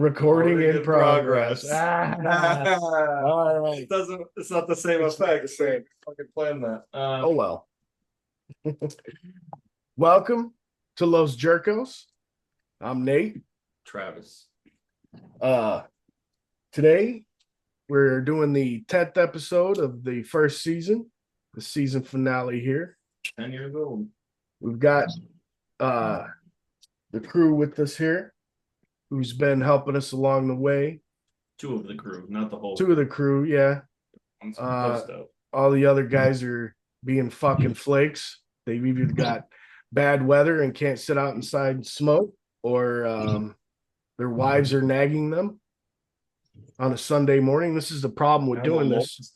Recording in progress. All right. It's not the same effect. Same. Fucking plan that. Oh well. Welcome to Los Jerkos. I'm Nate. Travis. Today we're doing the 10th episode of the first season, the season finale here. 10 years old. We've got the crew with us here, who's been helping us along the way. Two of the crew, not the whole. Two of the crew, yeah. All the other guys are being fucking flakes. They've either got bad weather and can't sit out inside and smoke, or their wives are nagging them on a Sunday morning. This is the problem with doing this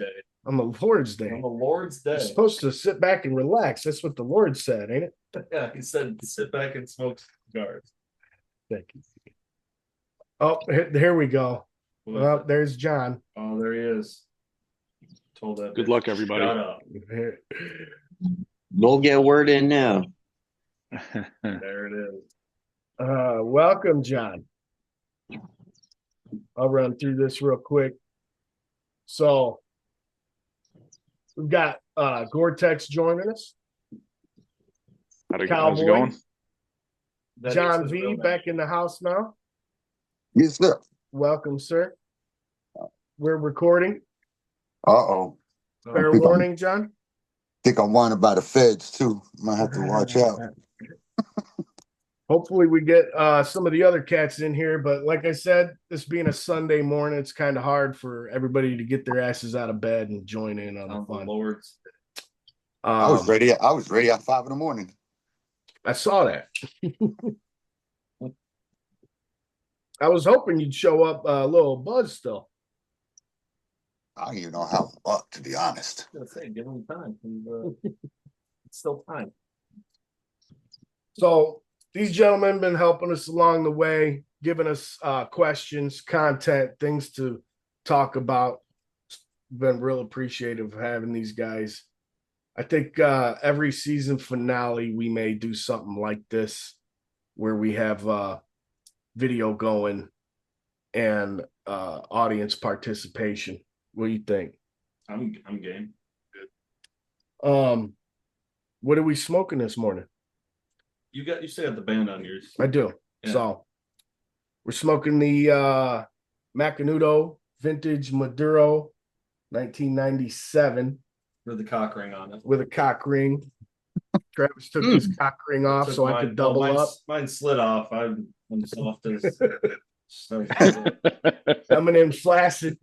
on the Lord's Day. On the Lord's Day. You're supposed to sit back and relax. That's what the Lord said, ain't it? Yeah, he said sit back and smoke cigars. Thank you. Oh, here we go. Well, there's John. Oh, there he is. Told that. Good luck, everybody. Shut up. We'll get word in now. There it is. Welcome, John. I'll run through this real quick. So we've got Gore-Tex joining us. How's it going? John V back in the house now. Yes, sir. Welcome, sir. We're recording. Uh-oh. Fair warning, John. Think I'm wanted by the feds, too. Might have to watch out. Hopefully we get some of the other cats in here, but like I said, this being a Sunday morning, it's kind of hard for everybody to get their asses out of bed and join in on the fun. Lords. I was ready at 5 a.m. I saw that. I was hoping you'd show up a little buzz still. I don't even know how I'm up, to be honest. I was gonna say, give him time. It's still time. So these gentlemen have been helping us along the way, giving us questions, content, things to talk about. Been real appreciative of having these guys. I think every season finale we may do something like this, where we have video going and audience participation. What do you think? I'm game. Good. What are we smoking this morning? You still got the band on yours. I do. Yeah. So we're smoking the Macanudo Vintage Maduro 1997 with the cock ring on it. With a cock ring. Travis took his cock ring off so I could double up. Mine slid off. I'm soft as coming in flaccid.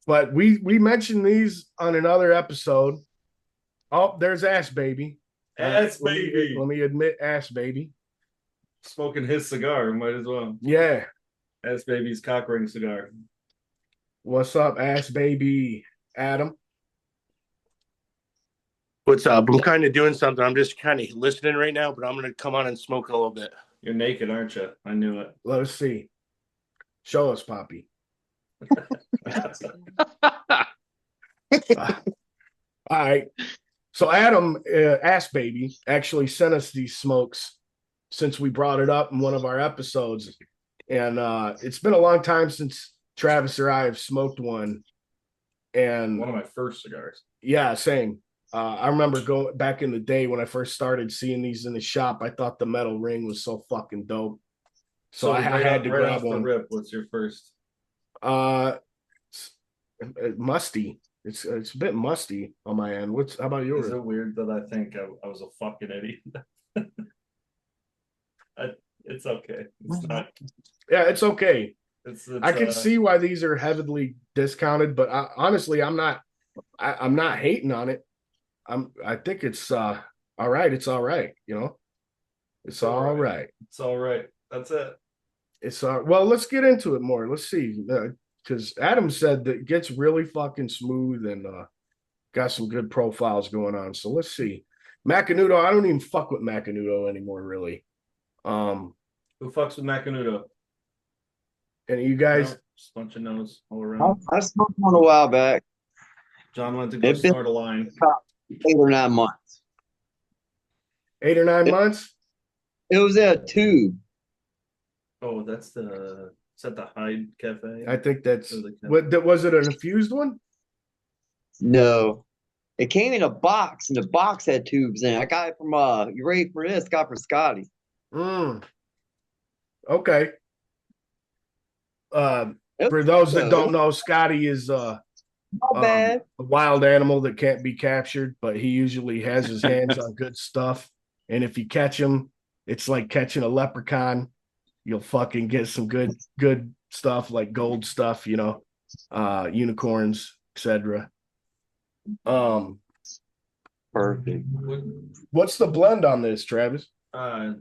But we mentioned these on another episode. Oh, there's Ass Baby. Ass Baby. Let me admit, Ass Baby. Smoking his cigar, might as well. Yeah. Ass Baby's cock ring cigar. What's up, Ass Baby? Adam? What's up? I'm kind of doing something. I'm just kind of listening right now, but I'm going to come on and smoke a little bit. You're naked, aren't you? I knew it. Let us see. Show us, Poppy. All right. So Adam, Ass Baby, actually sent us these smokes since we brought it up in one of our episodes. And it's been a long time since Travis or I have smoked one. And one of my first cigars. Yeah, same. I remember going back in the day when I first started seeing these in the shop. I thought the metal ring was so fucking dope. So I had to grab one. Rip, what's your first? Musty. It's a bit musty on my end. How about yours? Is it weird that I think I was a fucking idiot? It's okay. It's not. Yeah, it's okay. It's I can see why these are heavily discounted, but honestly, I'm not hating on it. I think it's all right. It's all right. You know, it's all right. It's all right. That's it. It's well. Let's get into it more. Let's see, because Adam said that it gets really fucking smooth and got some good profiles going on. So let's see. Macanudo. I don't even fuck with Macanudo anymore, really. Who fucks with Macanudo? And you guys, just a bunch of no's all around. I smoked one a while back. John went to go start a line. 8 or 9 months. 8 or 9 months? It was a tube. Oh, is that the Hyde Cafe? I think that's Or the what was it, an infused one? No. It came in a box, and the box had tubes in it. I got it from you ready for this? Got it for Scotty. Okay. It For was those that good, don't though. know, Scotty is Not bad. a wild animal that can't be captured, but he usually has his hands on good stuff. And if you catch him, it's like catching a leprechaun. You'll fucking get some good stuff like gold stuff, unicorns, etc. Perfect. What's the blend on this, Travis? Oh,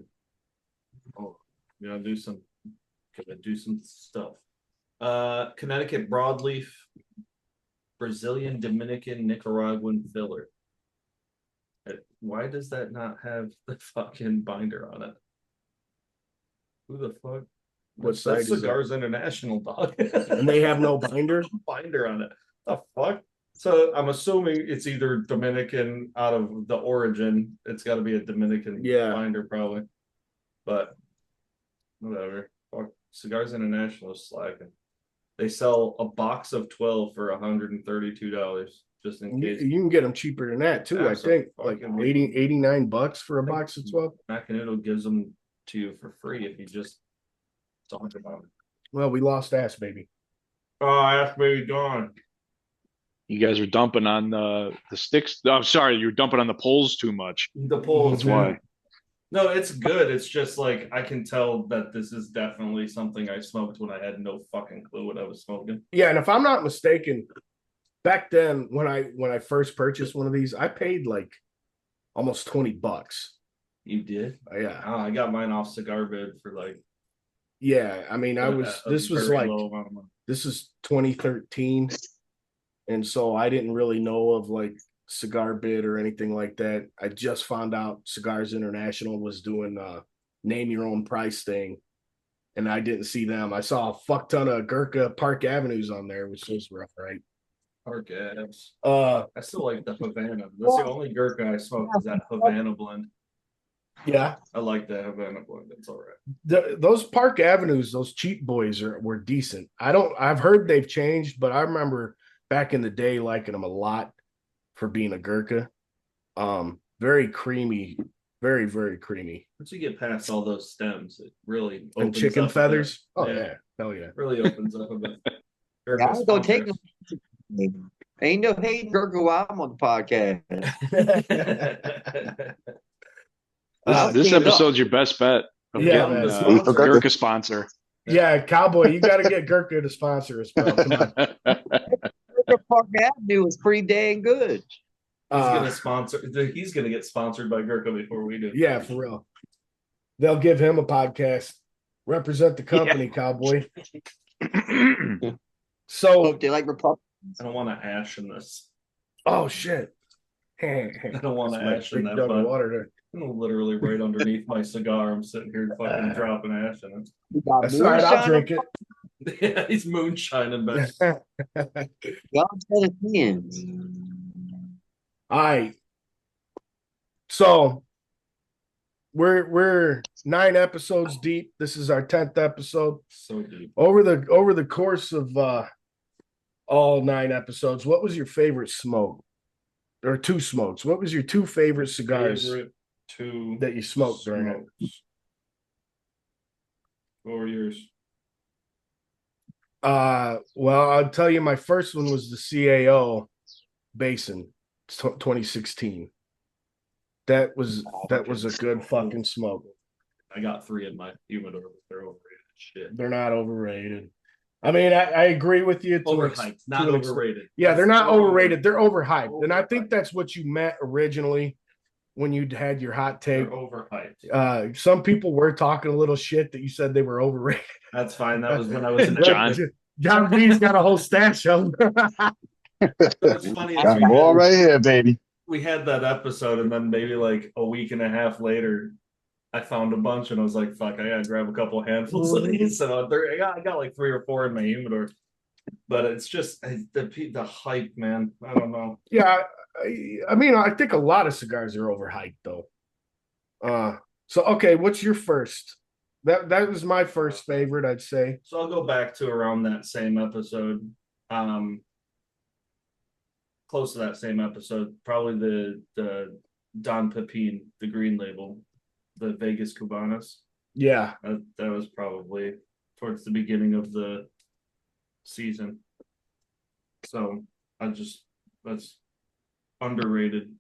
do some stuff. Connecticut broadleaf, Brazilian, Dominican, Nicaraguan filler. Why does that not have the fucking binder on it? Who the fuck? What side That's is Cigars International, dog. And they have no binder? Binder on it. The fuck? So I'm assuming it's either Dominican out of the origin. It's got to be a Dominican binder, probably. But whatever. Fuck. Cigars International is slacking. They sell a box of 12 for $132, just in case. You can get them cheaper than that too. I think like Absolutely. 89 bucks for a box of 12. Macanudo gives them to you for free if you just talk about it. Well, we lost Ass Baby. Oh, Ass Baby gone. You guys are dumping on the sticks. Oh, I'm sorry, you're dumping on the poles too much. The polls. That's why. No, it's good. It's just like I can tell that this is definitely something I smoked when I had no fucking clue what I was smoking. Yeah, and if I'm not mistaken, back then when I first purchased one of these, I paid like almost $20. You did? Yeah. Oh, I got mine off Cigar Bid for like. Yeah, I mean, this is 2013, and so I didn't really know of like Cigar Bid or anything like that. I just found out Cigars International was doing name your own price thing, and I didn't see them. I saw a fuck ton of Gurkha Park Avenues on there, which was rough, right? Park Aves. I still like the Havana. That's the only Gurkha I smoked is that Havana blend. Yeah, I like the Havana blend. It's all right. Those Park Avenues, those cheap boys were decent. I've heard they've changed, but I remember back in the day liking them a lot for being a Gurkha. Very creamy, very, very creamy. Once you get past all those stems, it really And opens chicken up a feathers. bit. Oh yeah, hell yeah. Really opens up a bit. Yeah, I go take them. Ain't no hating Gurkha while I'm on the podcast. This episode's your best bet of getting man. Gurkha sponsor. Yeah, Cowboy, you got to get Gurkha to sponsor us, bro. Come on. Gurkha Park Avenue was pretty dang good. He's gonna get sponsored by Gurkha before we do. Yeah, for real. They'll give him a podcast. Represent the company, Cowboy. So Hope they like Republic. I don't want to ash in this. Oh shit. I don't want to ash in that, jug of but water there. literally right underneath my cigar. I'm sitting here fucking dropping ash in it. That's all right, I'll drink it. Yeah, he's moonshining, but Y'all said it ends. All right. So we're 9 episodes deep. This is our 10th episode. so deep. Over the course of all 9 episodes, what was your favorite smoke? Or 2 smokes? What was your 2 favorite cigars that you smoked during it? What were yours? Well, I'll tell you, my first one was the CAO Basin, 2016. That was a good fucking smoke. I got 3 in my humidor. They're overrated shit. They're not overrated. I mean, I agree with you. Overhyped, not overrated. Yeah, they're not overrated. They're overhyped. And I think that's what you meant originally when you had your hot take. They're overhyped. Some people were talking a little shit that you said they were overrated. That's fine. That was when I was in John B's got a whole stash of them. It's funny. Got them all right here, baby. We had that episode, and then maybe like a week and a half later, I found a bunch, and I was like, "Fuck, I gotta grab a couple handfuls of these." So I got like 3 or 4 in my humidor, but it's just the hype, man. I don't know. Yeah, I mean, I think a lot of cigars are overhyped, though. So okay, what's your first That was my first favorite, I'd say. So I'll go back to around that same episode. Close to that same episode, probably the Don Pepin, the green label, the Vegas Cubanas. Yeah. That was probably towards the beginning of the season. So that's underrated.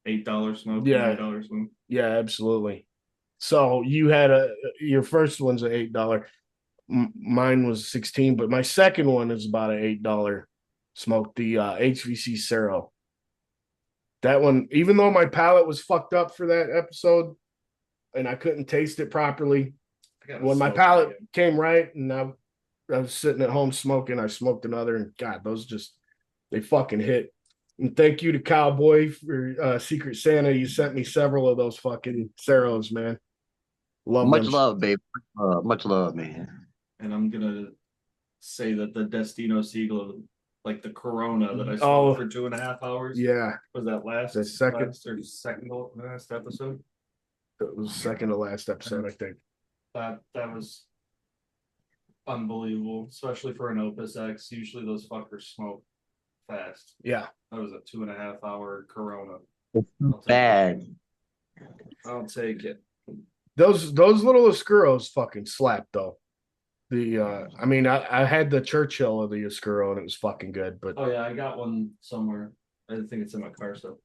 $8 smoke. Yeah. $8 smoke. Yeah, absolutely. So you had your first one's an $8. Mine was 16, but my second one is about an $8 smoke, the HVC Cero. That one, even though my palate was fucked up for that episode and I couldn't taste it properly, when my palate came right and I was sitting at home smoking, I smoked another, and God, those they fucking hit. And thank you to Cowboy for Secret Santa. You sent me several of those fucking Ceros, man. Much love, babe. Much love, man. And I'm gonna say that the Destino Siegel, like the Corona that I smoked for 2.5 hours. Yeah. Was that the second to last episode? It was second to last episode, I think. That was unbelievable, especially for an Opus X. Usually those fuckers smoke fast. Yeah. That was a 2.5 hour Corona. Bad. I'll take it. Those little Oscuros fucking slap though. I mean, I had the Churchill of the Oscuro and it was fucking good, but oh yeah, I got one somewhere. I think it's in my car still.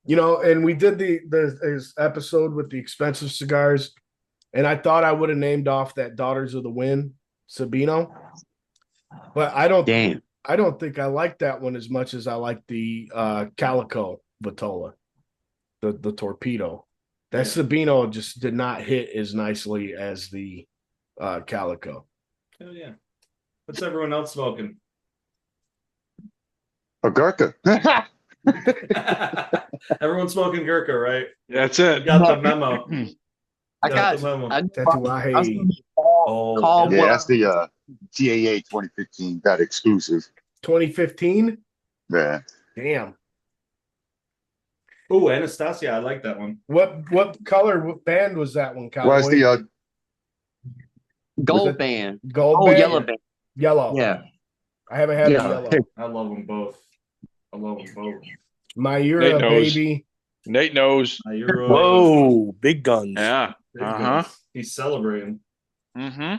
You know, and we did this episode with the expensive cigars, and I thought I would have named off that Daughters of the Wind Sabino, but I don't think I like that one as much as I like the Calico Vitola, the Torpedo. That Sabino just did not hit as nicely as the Calico. Oh yeah. What's everyone else smoking? A Gurkha. Everyone's smoking Gurkha, right? That's it. You got the memo. I got the memo. Yeah, that's the GAA 2015, that exclusive. 2015? Yeah. Damn. Oh, Anastasia, I like that one. What color, what band was that one, Cowboy? Well, it's the gold band. Gold band? Yellow band. Yellow. Yeah. I haven't had the yellow. I love them both. Mayura, baby. Nate knows. Whoa, big guns. Yeah. Uh-huh. He's celebrating. Mm-hmm.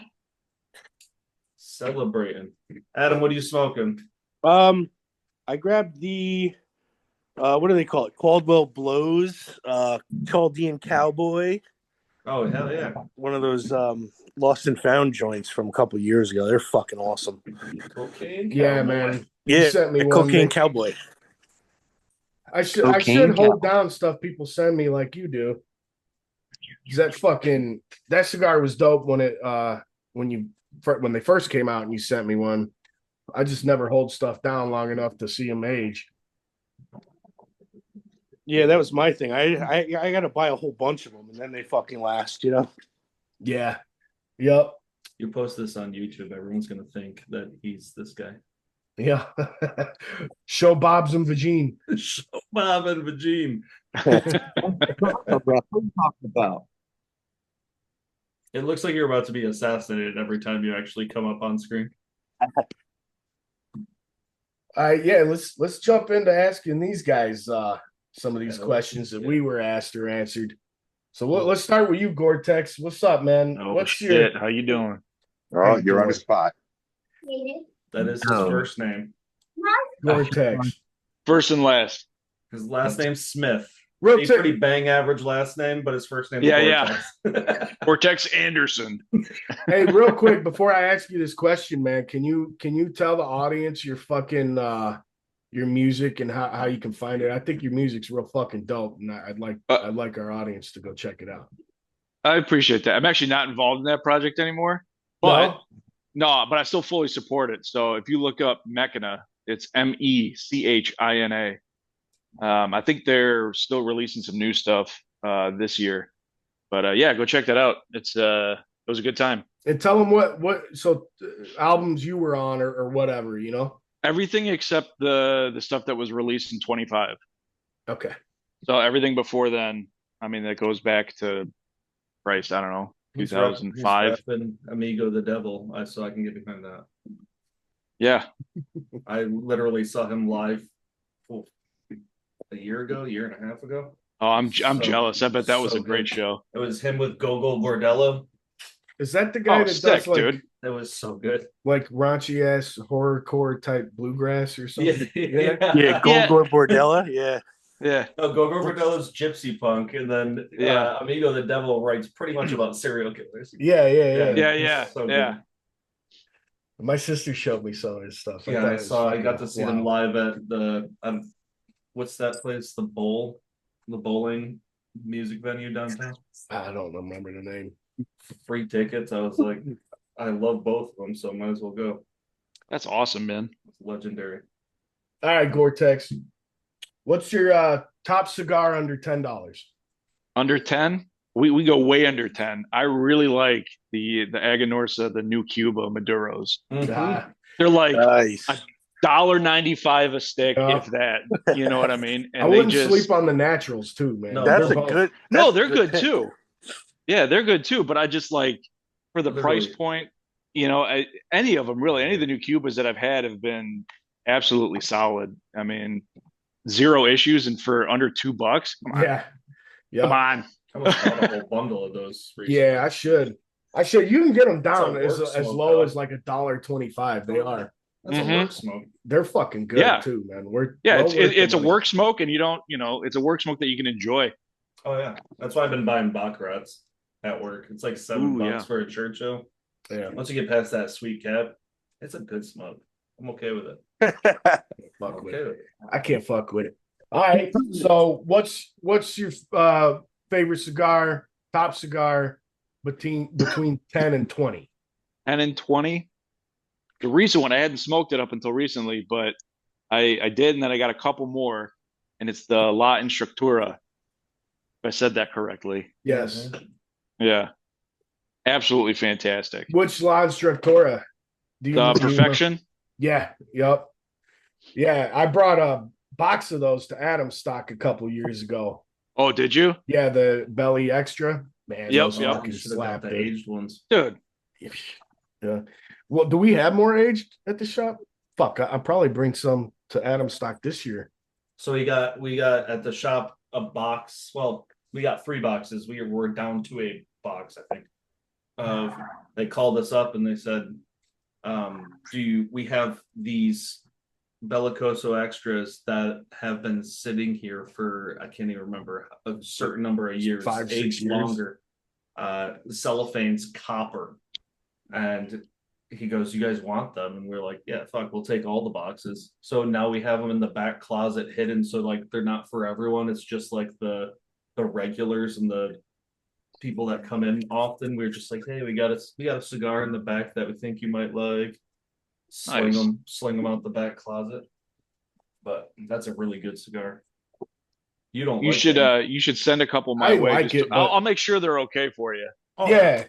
Celebrating. Adam, what are you smoking? I grabbed the what do they call it? Caldwell Blows, Chaldean Cowboy. Oh, hell yeah. One of those lost and found joints from a couple years ago. They're fucking awesome. Cocaine? Yeah, man. Yeah, you sent me Cocaine Cowboy. I should hold down stuff people send me like you do. That cigar was dope when they first came out and you sent me one. I just never hold stuff down long enough to see them age. Yeah, that was my thing. I got to buy a whole bunch of them, and then they fucking last, you know? Yeah. Yep. You post this on YouTube, everyone's going to think that he's this guy. Yeah. Show Bob's and Vagine. Show Bob and Vagine. What are you talking about? It looks like you're about to be assassinated every time you actually come up on screen. Yeah, let's jump into asking these guys some of these questions that we were asked or answered. So let's start with you, Gore-Tex. What's up, man? Oh, shit. How you doing? Oh, you're on the spot. That is his first name. Gore-Tex. First and last. His last name's Smith. Real pretty bang average last name, but his first name is Gore-Tex Anderson. Hey, real quick, before I ask you this question, man, can you tell the audience your fucking your music and how you can find it? I think your music's real fucking dope, and I'd like our audience to go check it out. I appreciate that. I'm actually not involved in that project anymore, but but I still fully support it. So if you look up Mechina, it's Mechina. I think they're still releasing some new stuff this year, but yeah, go check that out. It was a good time. And tell them what albums you were on or whatever, you know. Everything except the stuff that was released in 25. Okay. So everything before then, I mean, that goes back to Christ, I don't know, He's 2005. repping Amigo the Devil, so I can get behind that. Yeah. I literally saw him live a year and a half ago. Oh, I'm jealous. I bet that was so a great good. show. It was him with Gogo Bordello. Is that the guy Oh, that sick, does like dude. That was so good. like raunchy ass horrorcore type bluegrass or something? Yeah. Yeah, Goldor Bordella. Yeah. Yeah. No, Gogo Bordello's gypsy punk, and then Yeah. Amigo the Devil writes pretty much about serial killers. Yeah. Yeah. So Yeah. good. My sister showed me some of his stuff. Yeah, I got to see them live. live at the what's that place? The bowling music venue downtown. I don't remember the name. Free tickets. I was like, I love both of them, so might as well go. That's awesome, man. It's legendary. All right, Gore-Tex. What's your top cigar under $10? Under 10? We go way under 10. I really like the Aganorsa, the new Cuba Maduros. Mhm. They're like Nice. $1.95 a stick, Yeah. if that. You know what I mean? And I wouldn't sleep on the naturals too, man. No, That's They're a both- good. No, that's a they're good pick. too. Yeah, they're good too. But I just like for the price Literally. point, any of them really, any of the new Cubas that I've had have been absolutely solid. I mean, zero issues, and for under $2, come on, Yeah. come on. I almost bought a whole bundle of those recently. Yeah, I should. You can get them down It's a as work smoke, low though. as like $1.25. They are. That's a work smoke. They're fucking good Yeah. too, man. We're Yeah, well it's worth the it's a money. work smoke, and you don't, it's a work smoke that you can enjoy. Oh yeah, that's why I've been buying Baccarats at work. It's like $7 yeah. for a church show. Yeah, Once you get past that sweet cap, it's a good smoke. I'm okay with it. fuck I'm with okay it. with it. I can't fuck with it. All right. So what's your favorite cigar, top cigar between 10 and 20? 10 and 20. The recent one, I hadn't smoked it up until recently, but I did, and then I got a couple more, and it's the La Instructura. If I said that correctly. Yes. Yeah. Absolutely fantastic. Which La Instructora? Do The do Perfection. Yeah. Yep. Yeah, I brought a box of those to Adam's stock a couple years ago. Oh, did you? Yeah, the belly extra. Man, Yep, those yep. fucking Should have slap, got the dude. aged ones. Dude. Yeah. Well, do we have more aged at the shop? Fuck, I'll probably bring some to Adam's stock this year. So we got at the shop a box. Well, we got 3 boxes. We're down to a box, I think. They called us up and they said, we have these Bellicoso extras that have been sitting here for, I can't even remember, a certain number of years, 5-6 aged years. longer. The cellophane's copper. And he goes, "You guys want them?" And we're like, "Yeah, fuck, we'll take all the boxes." So now we have them in the back closet hidden, so like they're not for everyone. It's just like the regulars and the people that come in often. We're just like, "Hey, we got a cigar in the back that we think you might like." Sling Nice. them out the back closet. But that's a really good cigar. You don't. You like should them. you should send a couple my I way. like it, but- I'll make sure they're okay for you. Oh, Yeah.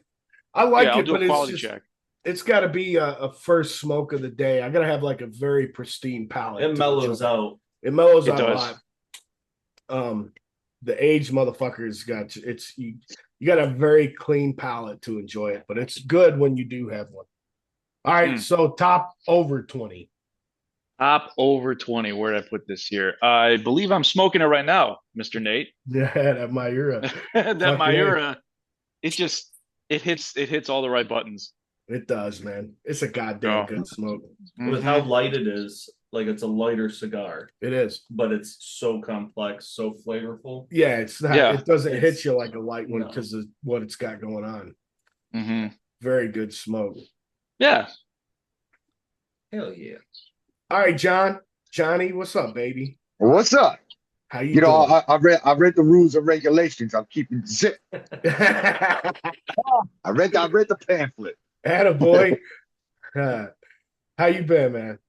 I like Yeah, I'll it, do but a quality it's just, check. it's got to be a first smoke of the day. I got to have like a very pristine palate. It to mellows enjoy. out. It mellows It out a does. lot. The aged motherfuckers got you got a very clean palate to enjoy it, but it's good when you do have one. All right, so top over 20. Top over 20. Where did I put this here? I believe I'm smoking it right now, Mr. Nate. Yeah, that Myura. That Fucking Myura, it hits all the right buttons. It does, man. It's a goddamn Oh. good smoke. With how light it is, like it's a lighter cigar, It is. but it's so complex, so flavorful. Yeah, it's not. Yeah. It doesn't hit It's- you like a light one no. because of what it's got going on. hmm Very good smoke. Yeah. Hell yeah. All right, Johnny, what's up, baby? What's up? How you You know, doing? I read the rules and regulations. I'm keeping zip. I read the pamphlet. Attaboy. How you been, man?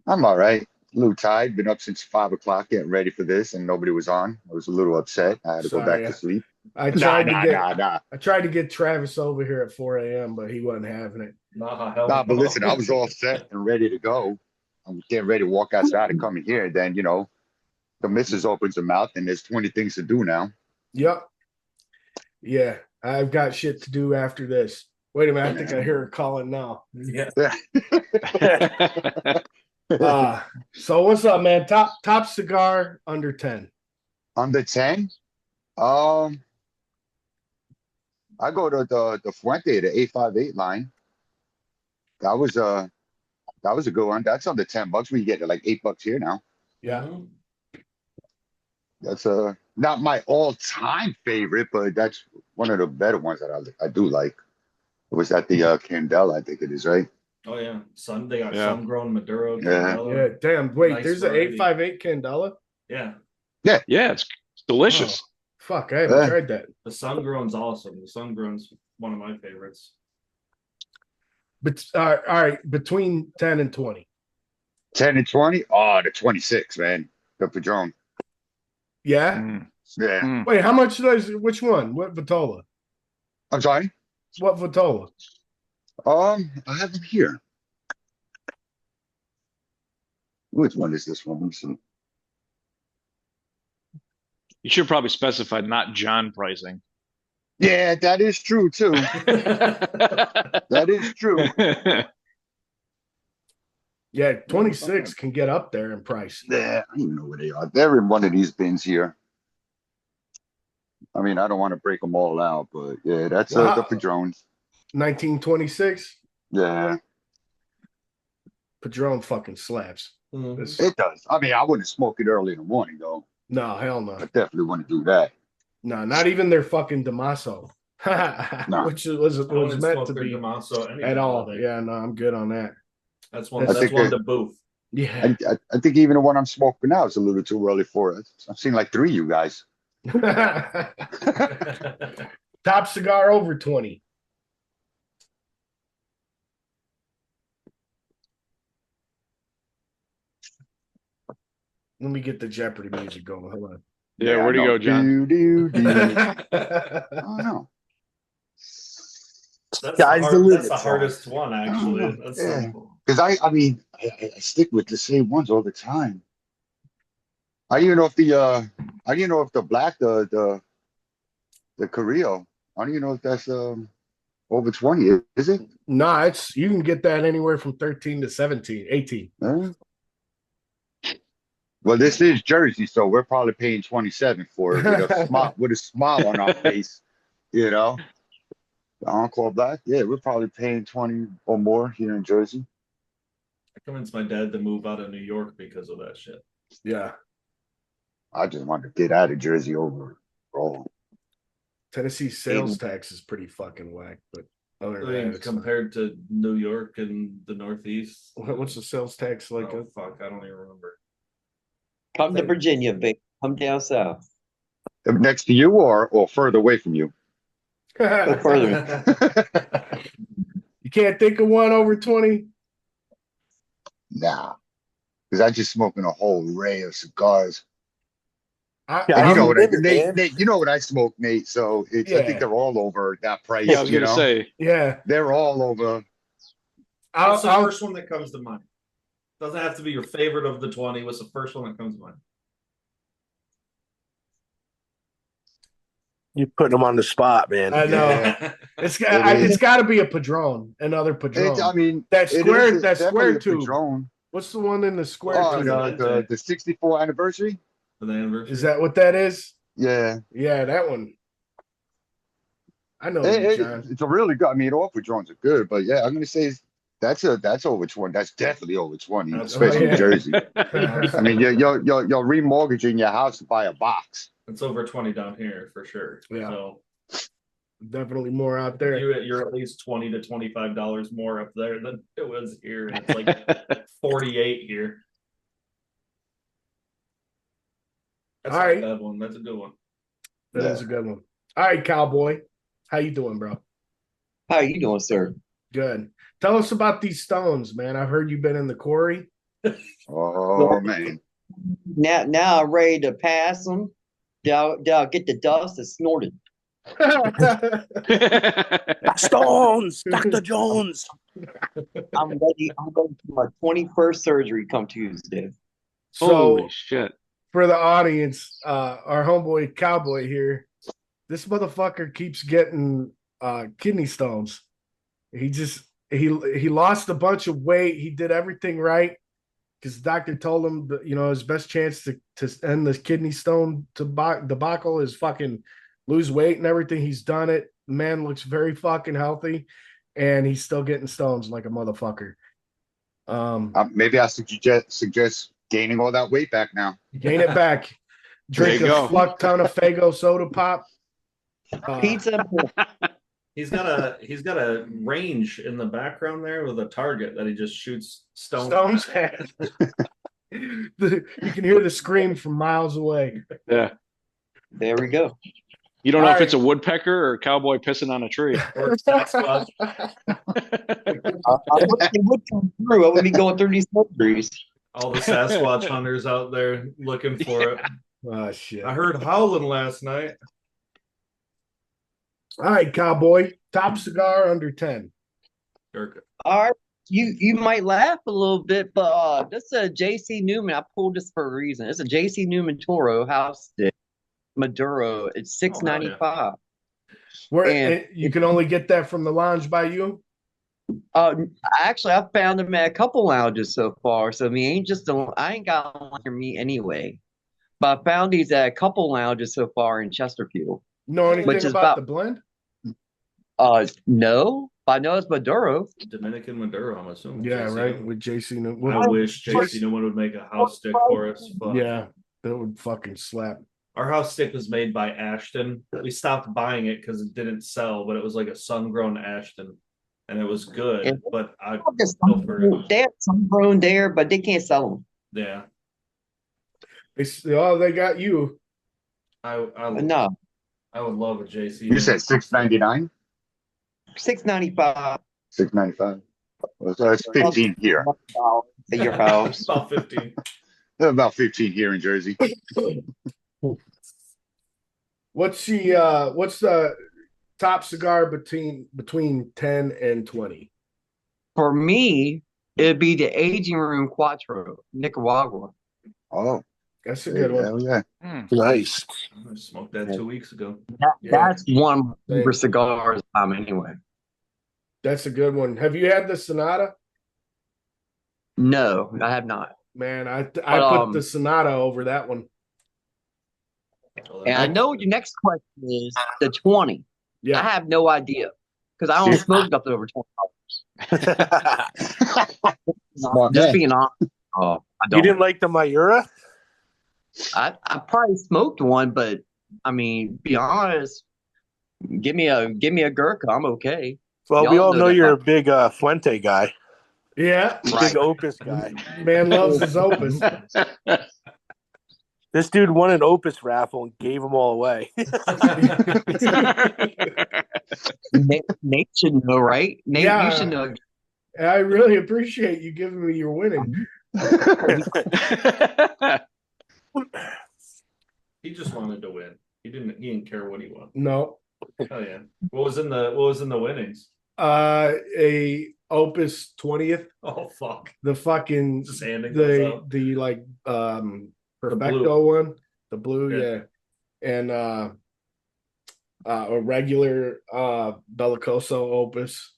I'm all right. A little tired. Been up since 5 o'clock getting ready for this, and nobody was on. I was a little upset. I had to go Sorry. back to sleep. I tried Nah. I tried to get Travis over here at 4 a.m., but he wasn't having it. Nah, hell Nah, but no. listen, I was all set and ready to go. I was getting ready to walk outside and come in here. Then, you know, the missus opens her mouth and there's 20 things to do now. Yep. Yeah. I've got shit to do after this. Wait a minute, I think I hear her calling now. Yeah. So what's up, man? Top cigar under 10. Under 10? I go to the Fuente, the 858 line. That was a good one. That's under $10. We get it like $8 here now. Yeah. Mhm. That's not my all-time favorite, but that's one of the better ones that I do like. It was at the Candela, I think it is, right? Oh yeah, they got Yeah. sun-grown Maduro. Yeah. Candela. Yeah, damn. Wait, Nice there's an variety. 858 Candela? Yeah, Yeah, it's delicious. Oh, fuck, I haven't Yeah. tried that. the sun-grown's awesome. The sun-grown's one of my favorites. But all right, between 10 and 20. 10 and 20? Oh, the 26, man. The Padron. Yeah. Mm. Yeah. Mm. Wait, how much does which one? What Vitola? I'm sorry. What Vitola? I have them here. Which one is this one? Let me see. You should probably specify not John pricing. Yeah, that is true too. That is true. Yeah, 26 can get up there in price. Yeah, I don't even know where they are. They're in one of these bins here. I mean, I don't want to break them all out, but yeah, that's Wow. the Padron. 1926. Yeah, Padron fucking slaps. Mhm. It's- it does. I mean, I wouldn't smoke it early in the morning though. No, hell I no. definitely want to do that. No, not even their fucking Damaso. No. Which was I wouldn't meant smoke to their be Damaso any at all. holiday. Yeah, no, I'm good on that. That's one. I That's think one it- to booth. Yeah. I think even the one I'm smoking now is a little too early for it. I've seen like 3 of you guys. Top cigar over 20. Let me get the Jeopardy music going. Hold Yeah, where do you I go, know. John? Do. on. Oh no. That's Sky's the limit, That's the son. hardest one, actually. Oh, That's yeah. Because I mean, I stick with the same ones all the time. I don't even know if the black, the Carrillo, I don't even know if that's over 20, is it? Nah, it's you can get that anywhere from 13 to 17, 18. Huh? Well, this is Jersey, so we're probably paying 27 for it with a smile on our face, you know. The Encore Black, yeah, we're probably paying 20 or more here in Jersey. I convinced my dad to move out of New York because of that shit. Yeah. I just wanted to get out of Jersey overall. Tennessee sales tax is pretty fucking whack, but other I than mean, that, it's not. compared to New York and the Northeast. What's the sales tax like? Oh, fuck, I don't even remember. Come to Virginia, baby. Come down south. Next to you or further away from you? Go further. You can't think of one over 20? Nah, because I just smoking a whole array of cigars. I, Yeah, And you I'm know what, with it, Nate, man. Nate, you know what I smoke, Nate. So I Yeah. think they're all over that price. Yeah, I was you gonna know, say. yeah. they're all over. What's the I'll, first one that comes to mind? Doesn't have to be your favorite of the 20. What's the first one that comes to mind? You're putting them on the spot, man. I know. Yeah. it's It is. it's got to be a Padron, another Padron. I mean, that it square, is that definitely square a tube. Padron. What's the one in the square Oh, tube? the- the 64th anniversary. For the anniversary. Is that what that is? Yeah, Yeah, that one. I know you, John. it's a really good. I mean, all Padrons are good, but yeah, I'm gonna say that's over 20. That's definitely over 20, That's- especially Oh, yeah. in Jersey. I mean, you're remortgaging your house to buy a box. It's over 20 down here for sure. Yeah. So Definitely more out there. you're at least $20 to $25 more up there than it was here. And it's like 48 here. That's All not right. a bad one. That's a good one. That is a good one. All right, cowboy. How you doing, bro? How you doing, sir? Good. Tell us about these stones, man. I've heard you've been in the quarry. Oh man, Now I'm ready to pass them. I'll get the dust and snort it. Stones, Dr. Jones. I'm ready. I'm going to my 21st surgery come Tuesday. So Holy shit. for the audience, our homeboy cowboy here This motherfucker keeps getting kidney stones. He lost a bunch of weight. He did everything right because the doctor told him that, his best chance to end this kidney stone debacle is fucking lose weight and everything. He's done it. The man looks very fucking healthy, and he's still getting stones like a motherfucker. Maybe I suggest gaining all that weight back now. Gain it back. Drink a fuck ton of Faygo soda pop. Pizza. He's got a range in the background there with a target that he just shoots stones at. You can hear the scream from miles away. Yeah. There we go. You don't know if it's a woodpecker or a cowboy pissing on a tree. Or Sasquatch. It would come through. I would be going through these surgeries. All the Sasquatch hunters out there looking for it. Oh shit! I heard howling last night. All right, cowboy. Top cigar under 10. Jerk. All right. You might laugh a little bit, but this is a JC Newman. I pulled this for a reason. It's a JC Newman Toro house stick Maduro. It's $6.95. Where you can only get that from the lounge by you? Actually, I found them at a couple lounges so far. So I ain't got one near me anyway. But I found these at a couple lounges so far in Chesterfield. Know anything about the blend? No, but I know it's Maduro. Dominican Maduro, I'm assuming. Yeah, JC right. Newman. With JC Newman. I wish JC Newman would make a house stick for us. But yeah, that would fucking slap. our house stick was made by Ashton. We stopped buying it because it didn't sell, but it was like a sun-grown Ashton, and it was good. Yeah. But They have some grown there, but they can't sell them. Yeah, They got you. No, I would love a JC. You said $6.99? $6.95 $6.95. Well, so that's 15 here. at your house. About 15. About 15 here in Jersey. What's the top cigar between 10 and 20? For me, it'd be the Aging Room Quattro, Nicaragua. Oh, That's a good one. hell yeah. Nice. I smoked that 2 weeks ago. That's one of my favorite cigars anyway. That's a good one. Have you had the Sonata? No, I have not. Man, I put the Sonata over that one. And I know what your next question is, the 20. Yeah. I have no idea because I don't smoke nothing over $20. Just being honest. I don't. You didn't like the Mayura? I probably smoked one, but I mean, be honest. Give me a Gurkha, I'm okay. Well, we all know you're a big Fuente guy. Yeah. Big Opus guy. Man loves his Opus. This dude won an Opus raffle and gave them all away. Nate should know, right? Nate, you should know. I really appreciate you giving me your winning. He just wanted to win. He didn't care what he won. No. Oh yeah. What was in the winnings? A Opus 20th. Oh fuck. The fucking Just handing those out. the like Perfecto blue. one. The blue, yeah. And a regular Bellicoso Opus.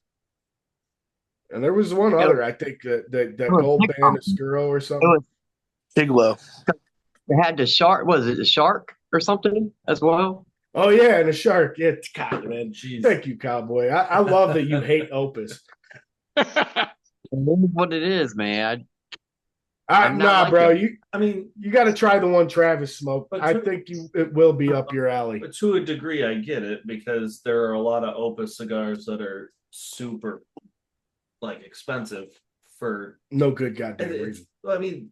And there was one other, I think, that gold band Oscuro or something. Siglo. It had the shark. Was it the shark or something as well? Oh yeah, and a shark. Yeah, God, man. Jeez. Thank you, cowboy. I love that you hate Opus. What it is, man. Nah, bro. it. You got to try the one Travis smoked. I think it will be up your alley. But to a degree, I get it because there are a lot of Opus cigars that are super, like, expensive for no good goddamn reason.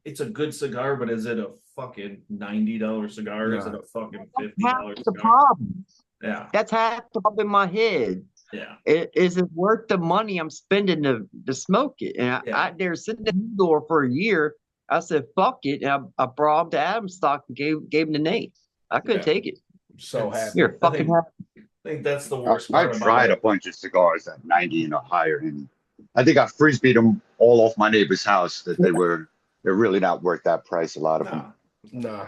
It's a good cigar, but is it a fucking $90 cigar? No. Is it a fucking $50 That's the cigar? problem. Yeah, That's half the problem in my head. yeah. Is it worth the money I'm spending to smoke it? And I they were sitting in the door for a year. I said, fuck it. And I brought him to Adamstock and gave him the Nate. I couldn't take it. I'm so happy. You're fucking happy. I think that's the worst part I've about tried it. a bunch of cigars at 90 and higher, and I think I frisbeed them all off my neighbor's house. That they're really not worth that price. A lot of them. Nah.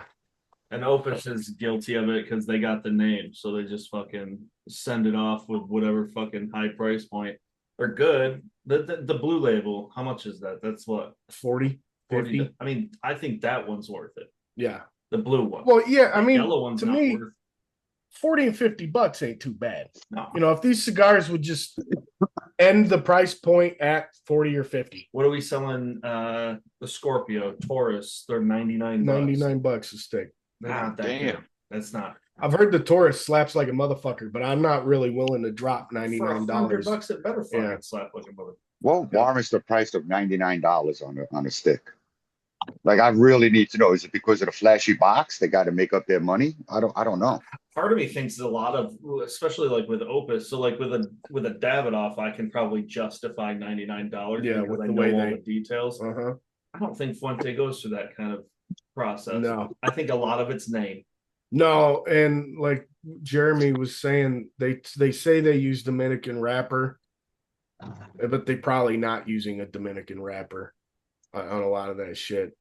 And Opus is guilty of it because they got the name, so they just fucking send it off with whatever fucking high price point. They're good. The blue label, how much is that? That's what 40, 50. I mean, I think that one's worth it. Yeah. The blue one. Well, yeah. I The mean, yellow one's to not me, worth. 40 and $50 ain't too bad. No. You know, if these cigars would just end the price point at 40 or 50. What are we selling? The Scorpio, Taurus, they're $99. $99 a stick. They're not that Damn. good. That's not. I've heard the Taurus slaps like a motherfucker, but I'm not really willing to drop $99. For $100, it better fucking Yeah. slap like a mother. What warrants the price of $99 on a stick? Like, I really need to know. Is it because of the flashy box? They got to make up their money. I don't know. Part of me thinks a lot of, especially like with Opus. So like with a Davidoff, I can probably justify $99. Yeah, because with I the know way all they- the details. I don't think Fuente goes through that kind of process. No. I think a lot of it's name. No, and like Jeremy was saying, they say they use Dominican wrapper, but they probably not using a Dominican wrapper on a lot of that shit.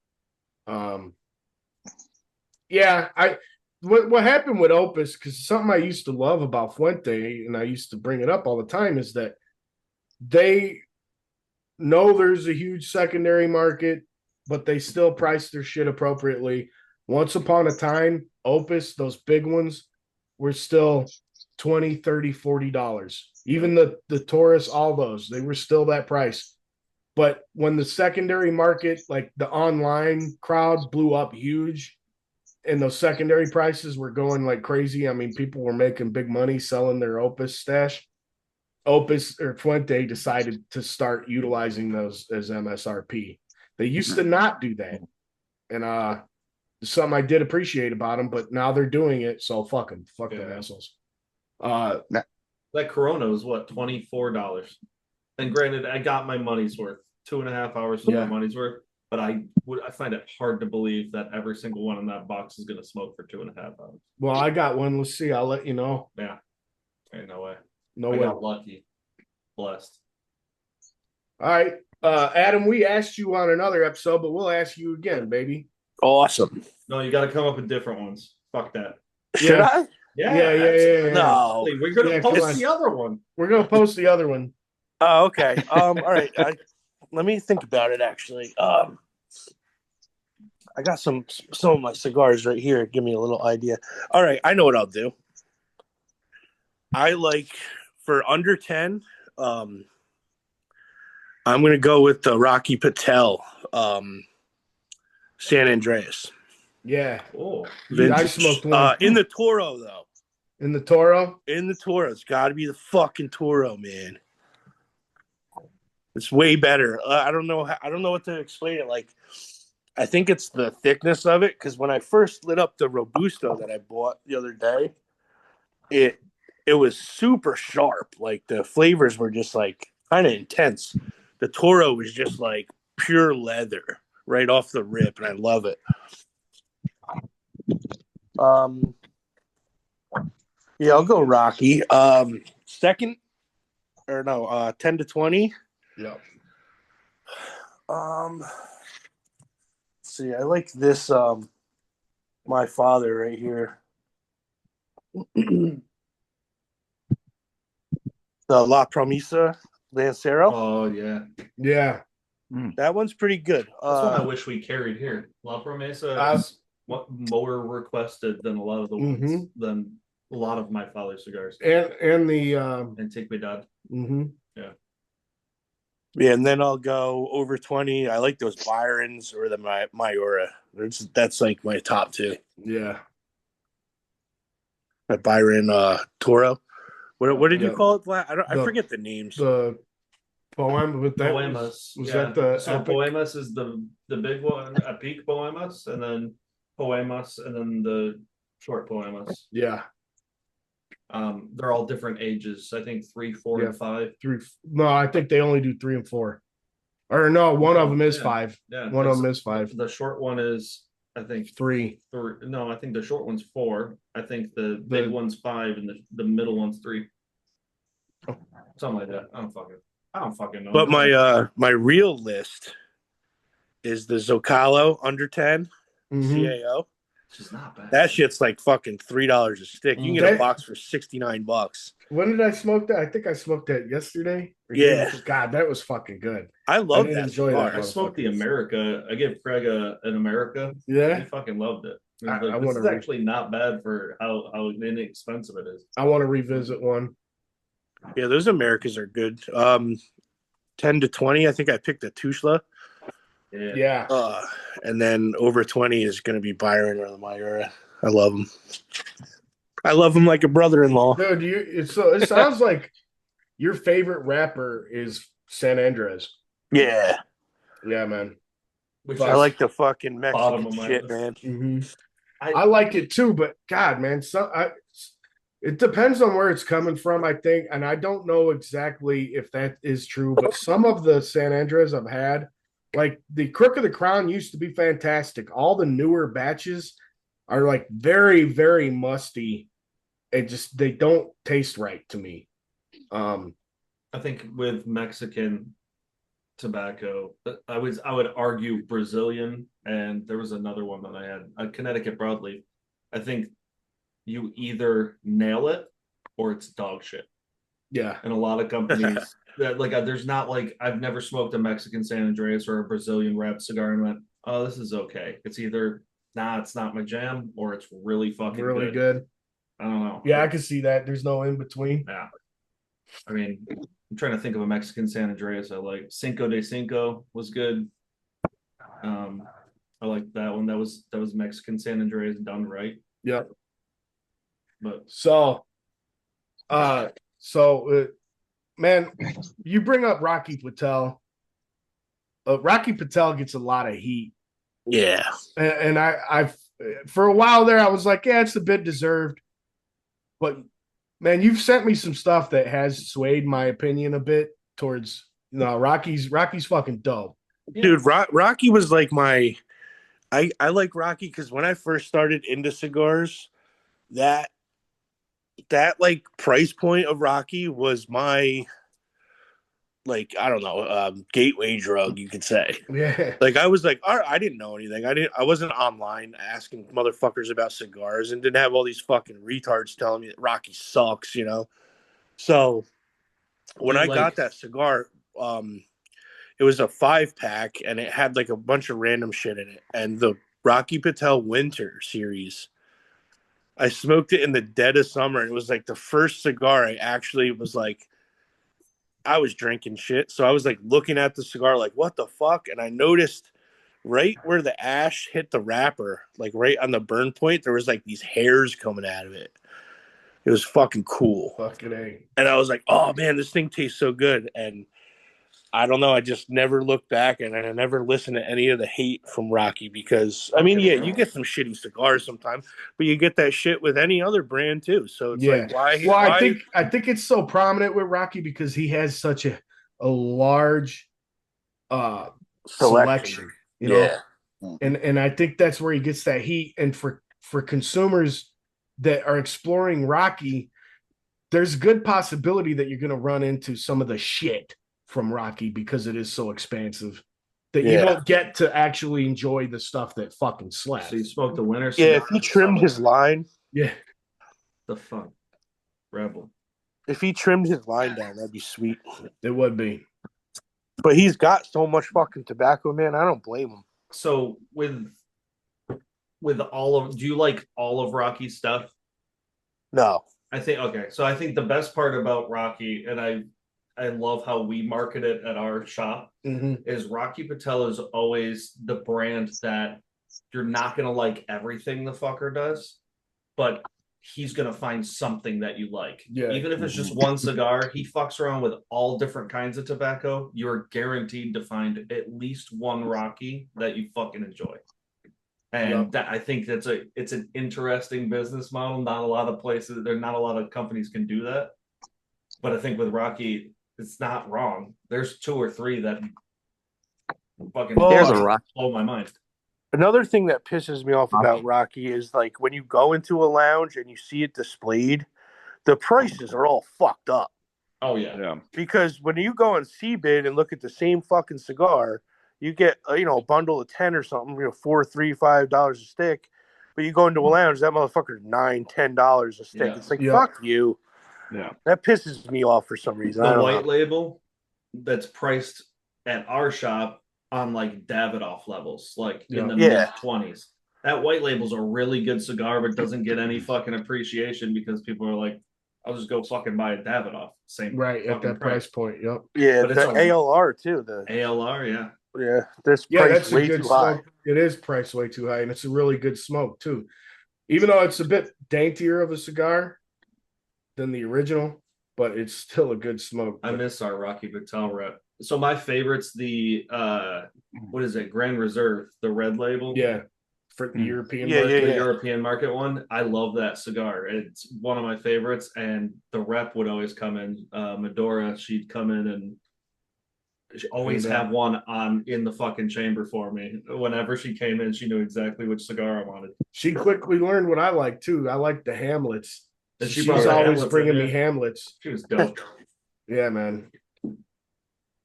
Yeah, what happened with Opus, because something I used to love about Fuente, and I used to bring it up all the time, is that they know there's a huge secondary market, but they still price their shit appropriately. Once upon a time, Opus, those big ones, were still $20, $30, $40. Even the Taurus, all those, they were still that price. But when the secondary market, like the online crowd, blew up huge, and those secondary prices were going like crazy. I mean, people were making big money selling their Opus stash. Opus or Fuente decided to start utilizing those as MSRP. They used to not do that. And something I did appreciate about them, but now they're doing it, so fuck them. Fuck them assholes. That Corona was what, $24. And granted, I got my money's worth. 2.5 hours for my money's worth. But I find it hard to believe that every single one in that box is going to smoke for 2.5 hours. Well, I got one. Let's see. I'll let you know. Yeah. Ain't no way. No I way. got lucky. Blessed. All right. Adam, we asked you on another episode, but we'll ask you again, baby. Awesome. No, you got to come up with different ones. Fuck that. Should I? Yeah. No. We're going to post come on. the other one. We're going to post the other one. Oh, okay. All right. Let me think about it. Actually, I got some of my cigars right here. Give me a little idea. All right, I know what I'll do. I like for under 10. I'm gonna go with the Rocky Patel, San Andreas. Yeah. Oh, I smoked one. In the Toro though. In the Toro? In the Toro, it's got to be the fucking Toro, man. It's way better. I don't know what to explain it. Like, I think it's the thickness of it. Because when I first lit up the Robusto that I bought the other day, it was super sharp. Like the flavors were just like kind of intense. The Toro was just like pure leather right off the rip, and I love it. Yeah, I'll go Rocky. Second, or no, 10 to 20. Yeah. Let's see, I like this my father right here. The La Promesa Lancero. Oh, yeah. Yeah. That one's pretty good. That's one I wish we carried here. La Promesa is more requested than a lot of the ones, than a lot of my father's cigars. And the Antiquidad. Yeah, and then I'll go over 20. I like those Byrons or the Mayura. That's like my top two. Yeah. That Byron Toro. What did you call it? I forget the names. The Poem, but that Poemas. was that the so epic? Poemas is the big one, a peak Poemas, and then Poemas, and then the short Poemas. Yeah. They're all different ages. I think 3, 4, and 5. No, I think they only do 3 and 4. Or no, one of them is 5. Yeah, one of them is 5. The short one is, I think, 3. No, I think the short one's 4. I think the big one's 5, and the middle one's 3. Something like that. I don't fucking know. But my real list is the Zocalo under 10 CAO. Which is not bad. That shit's like fucking $3 a stick. You can get a box for $69. When did I smoke that? I think I smoked that yesterday. Yeah. God, that was fucking good. I love did that enjoy cigar. that. I smoked the America. I gave Craig an America. Yeah. He fucking loved it. I This is actually not bad for how inexpensive it is. I want to revisit one. Yeah, those Americas are good. 10 to 20, I think I picked a Tushla. Yeah. And then over 20 is going to be Byron or the Myra. I love him. I love him like a brother-in-law. Dude, it sounds like your favorite rapper is San Andres. Yeah. Yeah, man. Which I like the fucking bottom Mexican of my shit, list. man. Mm-hmm. I I like it too, but God, man, it depends on where it's coming from, I think, and I don't know exactly if that is true, but some of the San Andres I've had, like the Crook of the Crown used to be fantastic. All the newer batches are like very, very musty. They don't taste right to me. I think with Mexican tobacco, I would argue Brazilian, and there was another one that I had, a Connecticut broadleaf. I think you either nail it or it's dog shit. Yeah. And a lot of companies that there's not like, I've never smoked a Mexican San Andreas or a Brazilian wrapped cigar and went, oh, this is okay. It's either it's not my jam, or it's really fucking Really good. I don't know. Yeah, I can see that. There's no in between. Yeah. I mean, I'm trying to think of a Mexican San Andreas I like. Cinco de Cinco was good. I like that one. That was Mexican San Andreas done right. Yep. But man, you bring up Rocky Patel. Rocky Patel gets a lot of heat. Yeah. And I've for a while there, I was like, yeah, it's a bit deserved. But man, you've sent me some stuff that has swayed my opinion a bit towards Rocky's fucking dope. Dude, Rocky was like I like Rocky because when I first started into cigars, that like price point of Rocky was my, like, I don't know, gateway drug, you could say. Yeah. Like I was like, I didn't know anything. I wasn't online asking motherfuckers about cigars and didn't have all these fucking retards telling me that Rocky sucks, you know? So when I got that cigar, it was a 5-pack and it had like a bunch of random shit in it. And the Rocky Patel Winter series, I smoked it in the dead of summer. And it was like the first cigar I actually was like, I was drinking shit. So I was like looking at the cigar like, what the fuck? And I noticed right where the ash hit the wrapper, like right on the burn point, there was like these hairs coming out of it. It was fucking cool. Fucking A. And I was like, oh man, this thing tastes so good. And I don't know, I just never looked back, and I never listened to any of the hate from Rocky because, I mean, yeah, you get some shitty cigars sometimes, but you get that shit with any other brand too. So it's like, why? Well, I think it's so prominent with Rocky because he has such a large selection, you know. Yeah. And I think that's where he gets that heat. And for consumers that are exploring Rocky, there's a good possibility that you're going to run into some of the shit from Rocky because it is so expansive that you don't get to actually enjoy the stuff that fucking slaps. So you smoked the winter. Yeah, if he trimmed his line. Yeah. The fuck? Rebel. If he trimmed his line down, that'd be sweet. It would be. But he's got so much fucking tobacco, man. I don't blame him. So with all of, do you like all of Rocky's stuff? No. I think the best part about Rocky, and I love how we market it at our shop, is Rocky Patel is always the brand that you're not going to like everything the fucker does, but he's going to find something that you like. Yeah. Even if it's just one cigar, he fucks around with all different kinds of tobacco. You're guaranteed to find at least one Rocky that you fucking enjoy. And I think it's an interesting business model. Not a lot of companies can do that. But I think with Rocky, it's not wrong. There's 2 or 3 that fucking blow my mind. Another thing that pisses me off about Rocky is like when you go into a lounge and you see it displayed, the prices are all fucked up. Oh yeah. Because when you go on CBID and look at the same fucking cigar, you get a bundle of 10 or something, $4, $3, $5 a stick. But you go into a lounge, that motherfucker's $9-10 a stick. Yeah. It's like, Yeah. fuck you. Yeah. That pisses me off for some reason. I The don't white know. label that's priced at our shop on like Davidoff levels, like in the Yeah. mid-20s. That white label's a really good cigar, but doesn't get any fucking appreciation because people are like, I'll just go fucking buy a Davidoff. Same Right at fucking that price point. Yep. Yeah, But it's the a- ALR too. The ALR, yeah. yeah, this Yeah, price that's a way good too high. smoke. It is priced way too high, and it's a really good smoke too. Even though it's a bit daintier of a cigar than the original, but it's still a good smoke. I miss our Rocky Patel rep. So my favorite's the what is it, Grand Reserve, the red label. Yeah, for the European Yeah, market. The European market one. I love that cigar. It's one of my favorites. And the rep would always come in, Medora, she'd come in and she always have one on in the fucking chamber for me. Whenever she came in, she knew exactly which cigar I wanted. She quickly learned what I like too. I like the Hamlets. And She's brought the always Hamlets bringing in, me yeah. Hamlets. She was dope. Yeah, man.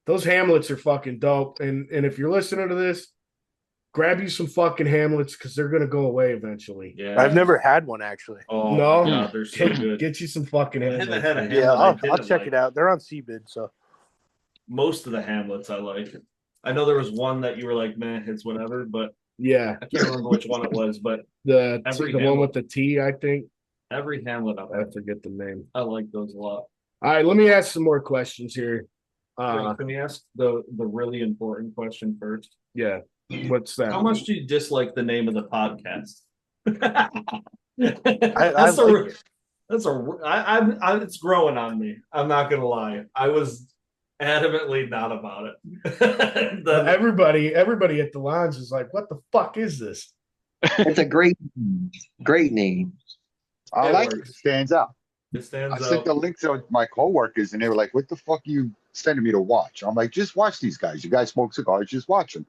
Those Hamlets are fucking dope. And if you're listening to this, grab you some fucking Hamlets because they're gonna go away eventually. Yeah. I've never had one actually. Oh No? my God, they're so good. Get you some fucking I haven't Hamlets. had a man. Hamlet. Yeah, I I'll didn't check like. it out. They're on CBID, so Most of the Hamlets I like. I know there was one that you were like, man, it's whatever, but Yeah, I can't remember which one it was. But the Every one Hamlet. with the T, I think. every Hamlet I forget the name. I like those a lot. All right, let me ask some more questions here. Wait, can we ask the really important question first? Yeah, what's that? How much do you dislike the name of the podcast? It's growing on me. I'm not gonna lie. I was adamantly not about it. Everybody at the lounge is like, "What the fuck is this?" It's a great name. I It like it. works. It stands out. It stands I sent out. the link to my coworkers, and they were like, "What the fuck are you sending me to watch?" I'm like, "Just watch these guys. You guys smoke cigars, just watch them."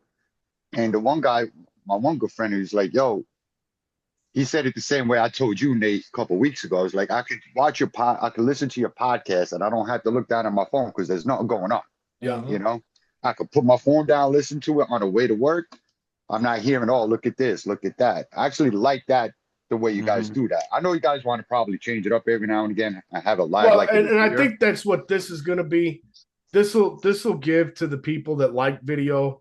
And the one guy, my one good friend, who's like, "Yo," he said it the same way I told you, Nate, a couple of weeks ago. I was like, "I could watch I could listen to your podcast, and I don't have to look down at my phone because there's nothing going on. Yeah, You know, I could put my phone down, listen to it on the way to work. I'm not hearing, oh, look at this, look at that. I actually like that." The way you guys do that. I know you guys want to probably change it up every now and again. I have a live like and I think that's what this is going to be. This will give to the people that like video.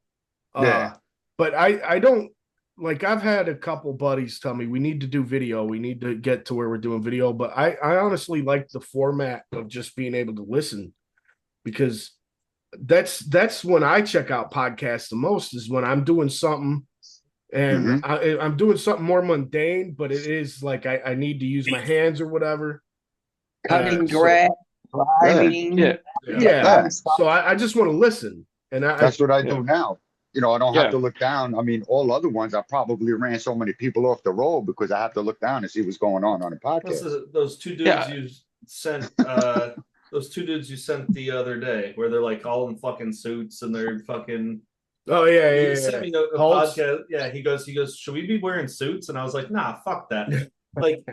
Yeah. But I don't like. I've had a couple buddies tell me we need to do video. We need to get to where we're doing video. But I honestly like the format of just being able to listen because that's when I check out podcasts the most is when I'm doing something. And I'm doing something more mundane, but it is like I need to use my hands or whatever. Cutting grass, driving. Yeah. So I just want to listen. And that's what I do now. You know, I don't have to look down. I mean, all other ones, I probably ran so many people off the road because I have to look down and see what's going on a podcast. Those two dudes you sent, those two dudes you sent the other day, where they're like all in fucking suits and they're fucking. Oh yeah, He sent me a podcast. Yeah, he goes, should we be wearing suits? And I was like, nah, fuck that. Like,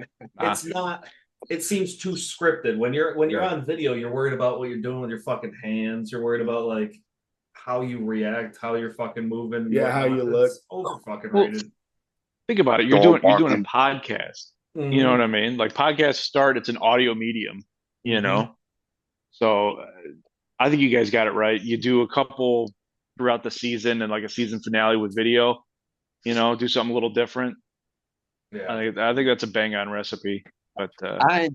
it's not. It seems too scripted. When you're on video, you're worried about what you're doing with your fucking hands. You're worried about like how you react, how you're fucking moving. Yeah, how you look. It's over fucking rated. Think about it. You're doing a podcast. Mm-hmm. You know what I mean? Like podcasts start. It's an audio medium. You know, so I think you guys got it right. You do a couple throughout the season and like a season finale with video, you know, do something a little different. Yeah, I think that's a bang on recipe. But I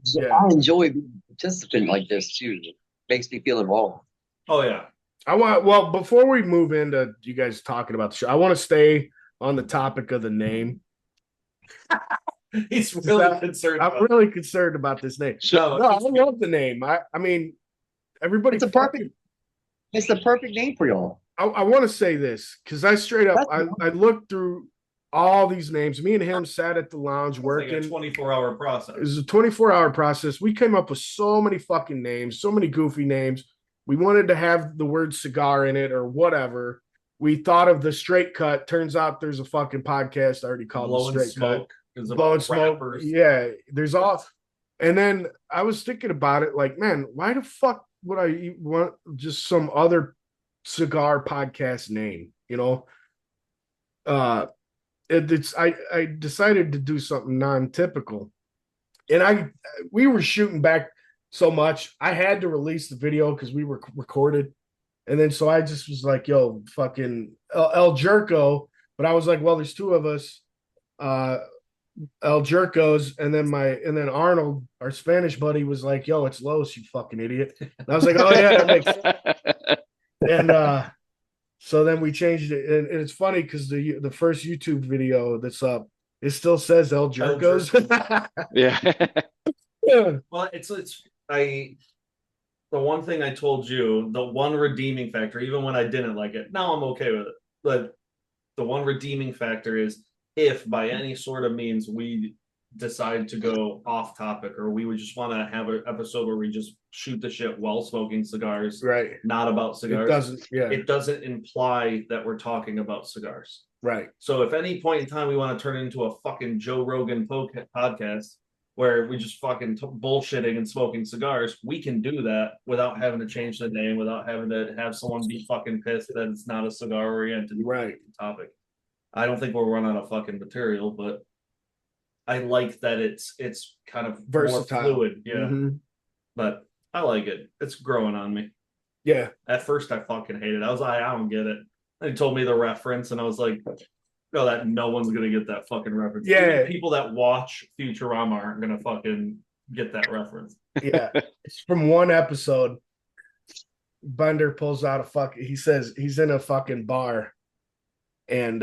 enjoy being a participant like this too. It makes me feel involved. Oh yeah. Before we move into you guys talking about the show, I want to stay on the topic of the name. He's really concerned. I'm really concerned about this name. So, I love the name. I mean, everybody. It's the perfect name for y'all. I want to say this because I straight up I looked through all these names. Me and him sat at the lounge working. Like a 24-hour process. It was a 24-hour process. We came up with so many fucking names, so many goofy names. We wanted to have the word cigar in it or whatever. We thought of the straight cut. Turns out there's a fucking podcast already called Blowing the straight smoke. cut. Blowing smoke. Yeah, there's all. And then I was thinking about it, like, man, why the fuck would I want just some other cigar podcast name? You know, I decided to do something non-typical, and we were shooting back so much I had to release the video because we were recorded, and then so I just was like, yo, fucking El Jerko, but I was like, well, there's two of us, El Jerkos, and then Arnold, our Spanish buddy, was like, yo, it's Los, you fucking idiot. And I was like, oh yeah, that makes sense. And so then we changed it, and it's funny because the first YouTube video that's up, it still says El Jerkos. Yeah. Yeah. Well, the one thing I told you, the one redeeming factor, even when I didn't like it, now I'm okay with it. But the one redeeming factor is if by any sort of means we decide to go off topic, or we would just want to have an episode where we just shoot the shit while smoking cigars, Right. not about cigars. It doesn't imply that we're talking about cigars. Right. So if any point in time we want to turn it into a fucking Joe Rogan podcast where we just fucking bullshitting and smoking cigars, we can do that without having to change the name, without having to have someone be fucking pissed that it's not a cigar oriented topic. I don't think we'll run out of fucking material, but I like that it's kind of versatile, more fluid. Yeah. Mm-hmm. But I like it. It's growing on me. Yeah. At first I fucking hated it. I was like, I don't get it. And he told me the reference, and I was like, no, that no one's gonna get that fucking reference. Yeah. Even people that watch Futurama aren't gonna fucking get that reference. Yeah. It's from one episode. Bender pulls out he says he's in a fucking bar, and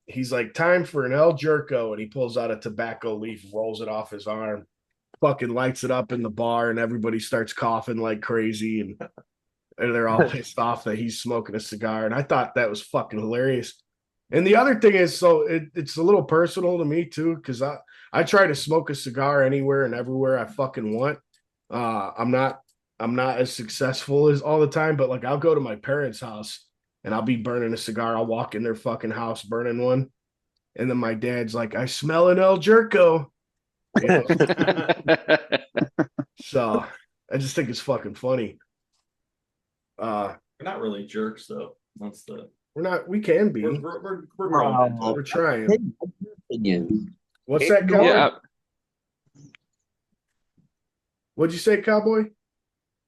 he's like, time for an El Jerko, and he pulls out a tobacco leaf, rolls it off his arm, fucking lights it up in the bar, and everybody starts coughing like crazy, and they're all pissed off that he's smoking a cigar. And I thought that was fucking hilarious. And the other thing is, so it's a little personal to me too, because I try to smoke a cigar anywhere and everywhere I fucking want. I'm not as successful as all the time, but like I'll go to my parents' house and I'll be burning a cigar. I'll walk in their fucking house burning one, and then my dad's like, "I smell an El Jerko." You know? So I just think it's fucking funny. We're not really jerks though. That's the We're not. We can be. we're growing. We're trying. Opinion. What's that, Cowboy? Yeah. What'd you say, Cowboy?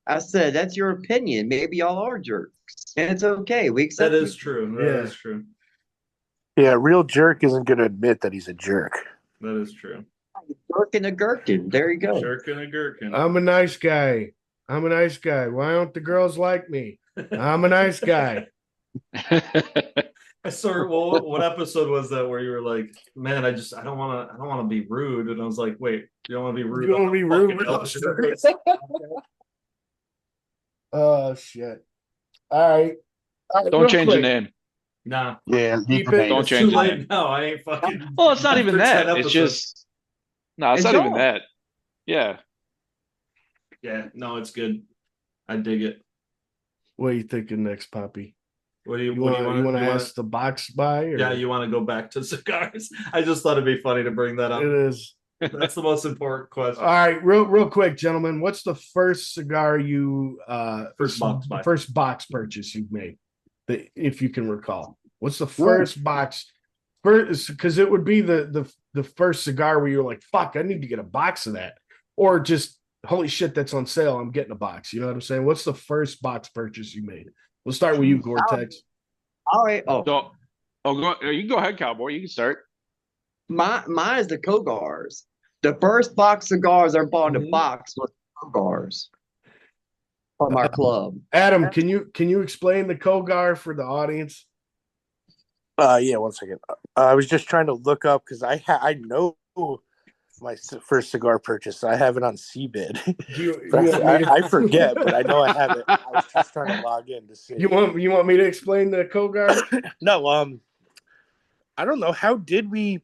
I said that's your opinion. Maybe y'all are jerks, and it's okay. We accept That is it. true. That is true. Yeah, a real jerk isn't going to admit that he's a jerk. That is true. Gherkin a gherkin. There you go. Jerkin a gherkin. I'm a nice guy. I'm a nice guy. Why don't the girls like me? I'm a nice guy. Sorry, well, what episode was that where you were like, man, I don't want to be rude, and I was like, wait, you don't want to be rude? You don't want to be rude. Oh shit! All right. Don't change the name. Nah. Yeah, Keep it. Don't It's change too it. late. No, I ain't fucking. Well, it's not even After 10 that. It's episodes. just no, it's not even that. Yeah. Yeah, no, it's good. I dig it. What are you thinking next, Poppy? What do you You want to wanna- ask the box buy? Or? Yeah, you want to go back to cigars? I just thought it'd be funny to bring that up. It is. That's the most important question. All right, real quick, gentlemen. What's the first cigar you First box buy. first box purchase you've made? If you can recall. What's the first box? First, because it would be the first cigar where you're like, fuck, I need to get a box of that. Or just holy shit, that's on sale. I'm getting a box. You know what I'm saying? What's the first box purchase you made? We'll start with you, Gore-Tex. All right. Oh, You can go ahead, Cowboy. You can start. mine is the Cigars. The first box cigars I bought in the box was Cigars from our club. Adam, can you explain the Kogar for the audience? Yeah, 1 second. I was just trying to look up because I know my first cigar purchase. I have it on CBID. I forget, but I know I have it. I was just trying to log in to see. You want me to explain the Kogar? No, I don't know. How did we?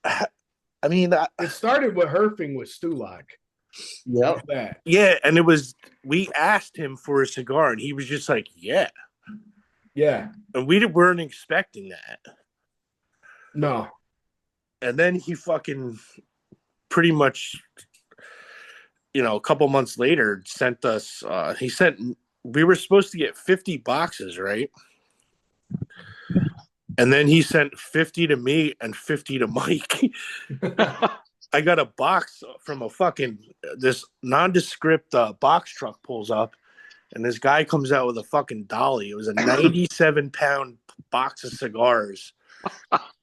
I mean, It started with herfing with Stulak. Yep. That. yeah, and it was. We asked him for a cigar, and he was just like, "Yeah," Yeah. and we weren't expecting that. No. And then he fucking pretty much, a couple months later sent us, we were supposed to get 50 boxes, right? And then he sent 50 to me and 50 to Mike. I got a box from a fucking this nondescript box truck pulls up, and this guy comes out with a fucking dolly. It was a 97-pound box of cigars,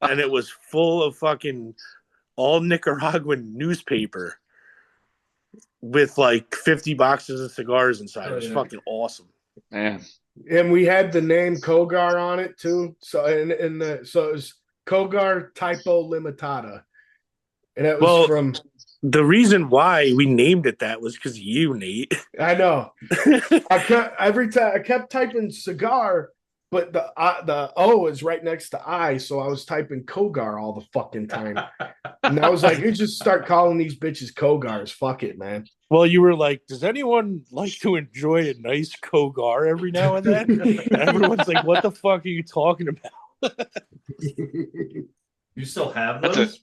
and it was full of fucking all Nicaraguan newspaper with like 50 boxes of cigars inside. It was fucking awesome, Man. And we had the name Kogar on it too. So so it was Kogar Typo Limitada. And it was from the reason why we named it that was because you, Nate. I know. Every time I kept typing cigar, but the O is right next to I, so I was typing Kogar all the fucking time. And I was like, you just start calling these bitches Kogars. Fuck it, man. Well, you were like, does anyone like to enjoy a nice Kogar every now and then? And everyone's like, what the fuck are you talking about? You still have That's those?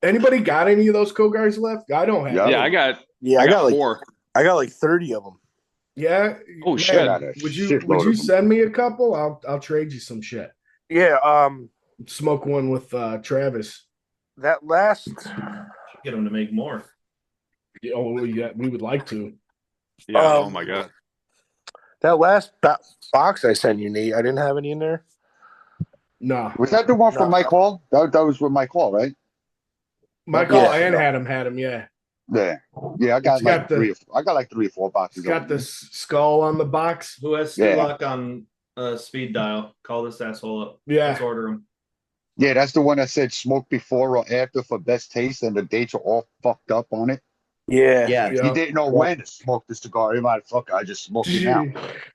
Anybody got any of those Kogars left? I don't have. Yeah, I got like 4. I got like 30 of them. Yeah. Oh, man, shit. Would you send me a couple? I'll trade you some shit. Yeah, Smoke one with Travis. that last Get them to make more. Oh yeah, we would like to. Yeah. Oh my god. that last box I sent you, Nate, I didn't have any in there. No. Was that the one from Mike Hall? That was with Mike Hall, right? Michael and had him, yeah. Yeah. Yeah, I got It's like got I got like 3 or 4 boxes. It's got the skull on the box. Who has Yeah. luck on speed dial? Call this asshole up. Yeah. Let's order him. Yeah, that's the one that said smoke before or after for best taste, and the dates are all fucked up on it. Yeah. Yeah. Yeah. He didn't know when to smoke the cigar. He might fuck. I just smoked it now.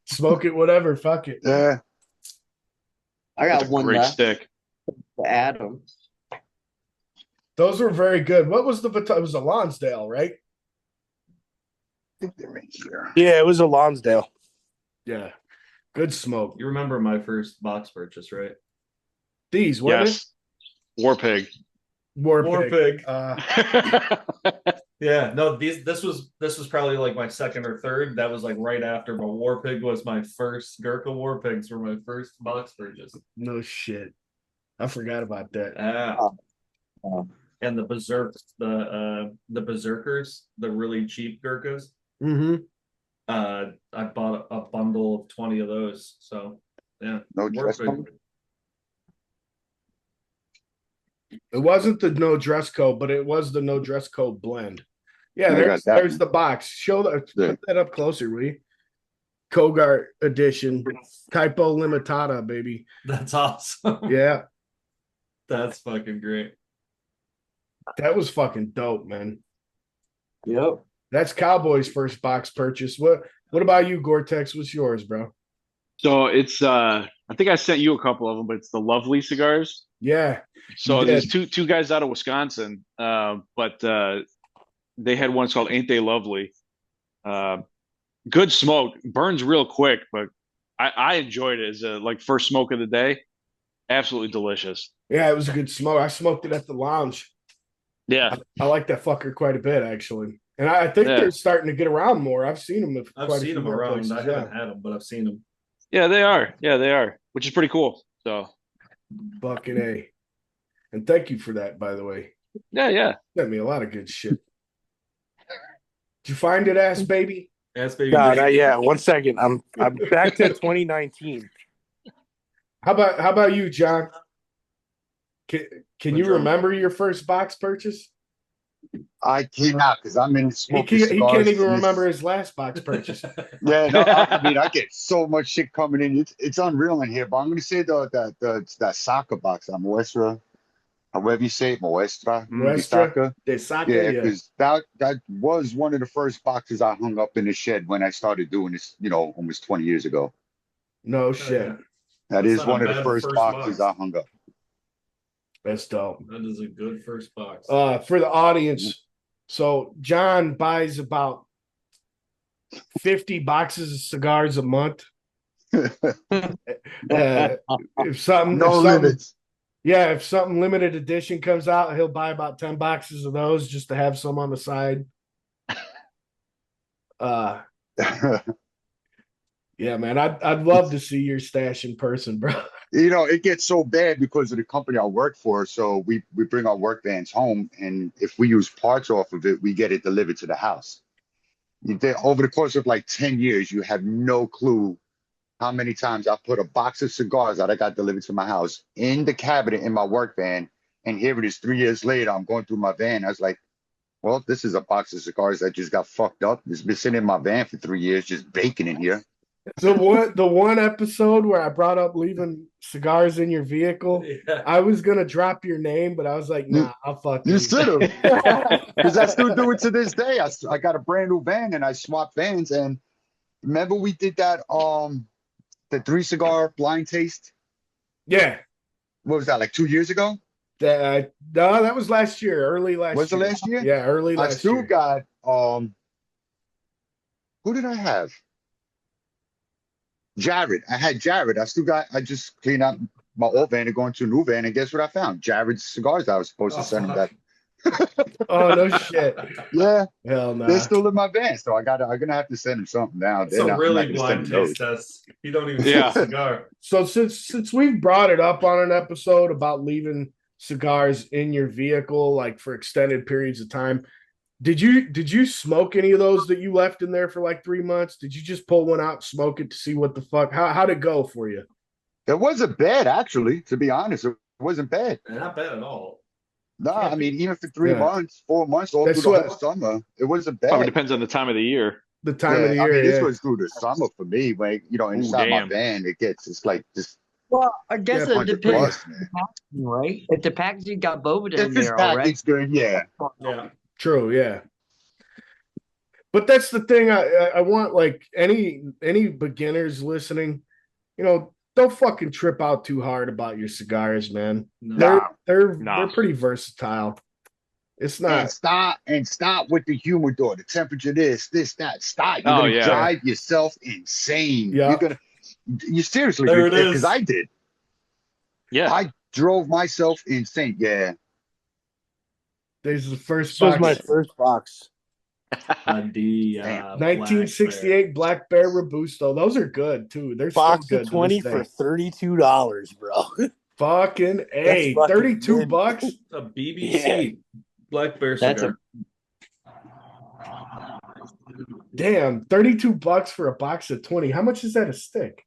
Smoke it, whatever. Fuck it. Yeah. I got That's a one great left stick. to Adam. Those were very good. What was it was a Lonsdale, right? I think they're in here. Yeah, it was a Lonsdale. Yeah. Good smoke. You remember my first box purchase, right? These, what Yes. War Pig. War Pig. Pig. Yeah, no, this was probably like my second or third. That was like right after, but War Pig was my first. Gurkha War Pigs were my first box purchase. No shit. I forgot about that. And the the Berserkers, the really cheap Gurkhas. Mm-hmm. I bought a bundle of 20 of those. So yeah, No War dress Pig. code? It wasn't the no dress code, but it was the no dress code blend. Yeah, I got that there's one. the box. Show that. Yeah. Put that up closer, will you? Kogar edition, Typo Limitada, baby. That's awesome. Yeah, That's fucking great. that was fucking dope, man. Yep. That's Cowboy's first box purchase. What about you, Gore-Tex? What's yours, bro? So it's I think I sent you a couple of them, but it's the Lovely cigars. Yeah. So You there's did. two guys out of Wisconsin, but they had one called Ain't They Lovely. Good smoke, burns real quick, but I enjoyed it as a like first smoke of the day. Absolutely delicious. Yeah, it was a good smoke. I smoked it at the lounge. Yeah, I like that fucker quite a bit, actually. And I think Yeah. they're starting to get around more. I've seen them. I've seen them around. Places, I yeah. haven't had them, but I've seen them. yeah, they are. Yeah, they are, which is pretty cool. So Fucking A. And thank you for that, by the way. yeah. Sent me a lot of good shit. Did you find it, ass baby? Yes, baby. No, not yet. 1 second. I'm back to 2019. How about you, John? Can you Which one? remember your first box purchase? I cannot because I'm in the He smoking can't cigars. even remember his last box purchase. Yeah, no, I mean, I get so much shit coming in. It's unreal in here. But I'm gonna say that soccer box, Muestra, however you say it, Muestra, Muestra Soccer. de Saka, Yeah, yeah. because that was one of the first boxes I hung up in the shed when I started doing this, almost 20 years ago. No shit. yeah. That That's is not a one of the bad first first boxes box. I hung up. That's dope. That is a good first box. For the audience, so John buys about 50 boxes of cigars a month. If something, No limits. yeah, if something limited edition comes out, he'll buy about 10 boxes of those just to have some on the side. Yeah, man, I'd love to see your stash in person, bro. You know, it gets so bad because of the company I work for. So we bring our work vans home, and if we use parts off of it, we get it delivered to the house. Over the course of like 10 years, you have no clue how many times I put a box of cigars that I got delivered to my house in the cabinet in my work van. And here it is 3 years later, I'm going through my van. I was like, well, this is a box of cigars that just got fucked up. It's been sitting in my van for 3 years, just baking in here. The one episode where I brought up leaving cigars in your vehicle, Yeah. I was gonna drop your name, but I was like, nah, I'll fuck You you. should have. Because I still do it to this day. I got a brand new van and I swapped vans. And remember we did that the 3 cigar blind taste? Yeah. What was that, like 2 years ago? No, that was last year, early last Was year. it last year? Yeah, early I last still year. got who did I have? Jared. I had Jared. I just cleaned out my old van and going to a new van, and guess what I found? Jared's cigars I was supposed to send him that. Oh no shit. Yeah. Hell no. They're still in my van, so I'm gonna have to send him something now. It's a really blind taste test. You don't even see Yeah. a cigar. So since we've brought it up on an episode about leaving cigars in your vehicle like for extended periods of time, did you smoke any of those that you left in there for like 3 months? Did you just pull one out, smoke it to see what the fuck? How'd it go for you? It wasn't bad, actually, to be honest. It wasn't bad. Not bad at all. No, Yeah. I mean, even for 3 Yeah. months, 4 months, all That's through the what- whole summer, it wasn't bad. Probably depends on the time of the year. The time of the Yeah, I year. mean, this yeah. was through the summer for me. Like, you know, inside my damn. van, it's like just Well, I guess it 100 depends, plus, man. right? If the packaging got both of them If it's there already. packaged good, yeah. Yeah. True, yeah. But that's the thing. I want like any beginners listening, don't fucking trip out too hard about your cigars, man. No. They're No. pretty versatile. It's not. And stop with the humidor, the temperature, this, that. Stop. You're Oh, gonna yeah. drive yourself insane. Yeah. You seriously, There it is. because I did. Yeah. I drove myself insane. Yeah. There's the first This was box. my first box. The Damn. 1968 Black Bear Robusto. Those are good too. They're Box still of good. 20 to for this day. $32, bro. Fucking A. fucking 32 good. bucks. A BBC Black Bear That's cigar. Damn, 32 bucks for a box of 20. How much is that a stick?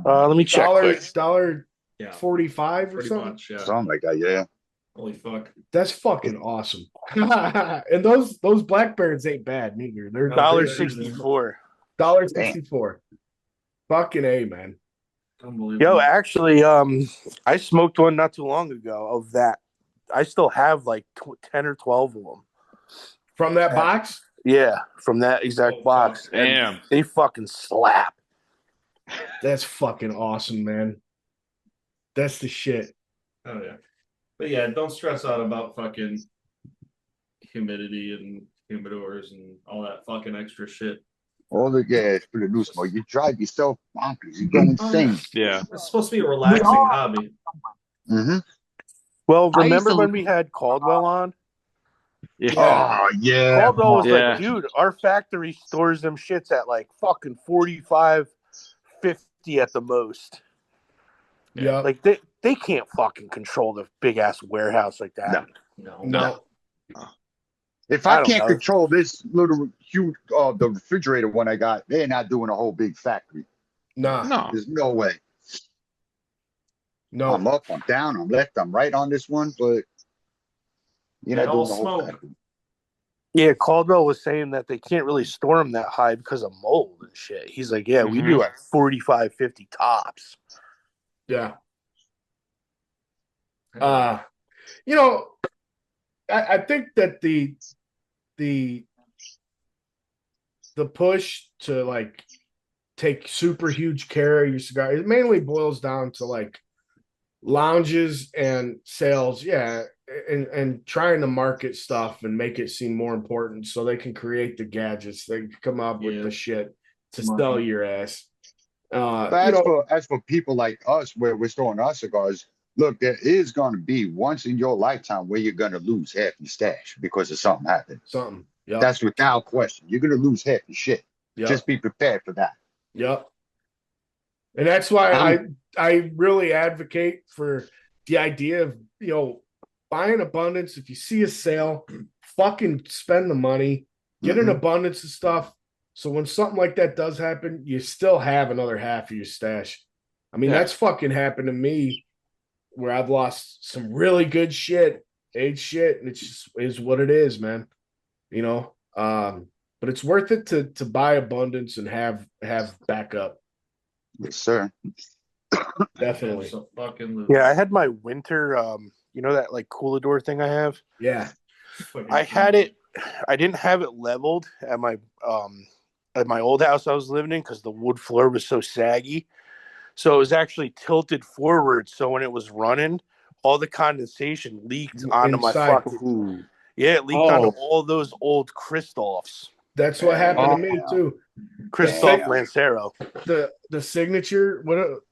Let me check. quick. Dollar Yeah, 45 or pretty something. much. Yeah. Something like that, yeah. Holy fuck. That's fucking awesome. And those Black Bears ain't bad neither. They're $1.64. $1.64. Fucking A, man. Unbelievable. Yo, actually, I smoked one not too long ago of that. I still have like 10 or 12 of them. From that box? Yeah, from that exact Oh, box. fuck. And Damn. they fucking slap. That's fucking awesome, man. That's the shit. Oh yeah. But yeah, don't stress out about fucking humidity and humidors and all that fucking extra shit. All the for the new smoke. You drive yourself bonkers. You go insane. Yeah. It's supposed to be a relaxing hobby. Mm-hmm. Well, I used remember to- when we had Caldwell on? Yeah. Oh yeah. Caldwell was Yeah. like, dude, our factory stores them shits at like fucking 45, 50 at the most. Yeah. Like they can't fucking control the big ass warehouse like that. No. No. If I I don't can't know. control this little huge the refrigerator one I got, they're not doing a whole big factory. Nah. No. There's no way. No. I'm up, I'm down, I'm left, I'm right on this one, but you're They not all doing the whole smoke. factory. Yeah, Caldwell was saying that they can't really store them that high because of mold and shit. He's like, yeah, we do like 45, 50 tops. Yeah. You know, I think that the push to like take super huge care of your cigar, it mainly boils down to like lounges and sales, yeah, and trying to market stuff and make it seem more important so they can create the gadgets, they can come up with Yeah. the shit to Money. sell your ass. But as for people like us, where we're storing our cigars, look, there is going to be once in your lifetime where you're going to lose half your stash because of something happened. something. Yep. That's without question. You're going to lose half your shit. Yep. Just be prepared for that. Yep. And that's why I really advocate for the idea of, buying abundance. If you see a sale, fucking spend the money, get an abundance of stuff. So when something like that does happen, you still have another half of your stash. I mean, that's fucking happened to me where I've lost some really good shit, aged shit, and it just is what it is, man. But it's worth it to buy abundance and have backup. Yes, sir. Definitely. So fucking Yeah, I had my winter, that like coolador thing I have. Yeah. I had it. I didn't have it leveled at my old house I was living in because the wood floor was so saggy. So it was actually tilted forward. So when it was running, all the condensation leaked onto my fucking. Yeah, it leaked onto all those old Christophs. That's what happened to me too. Christoph Lancero. The signature.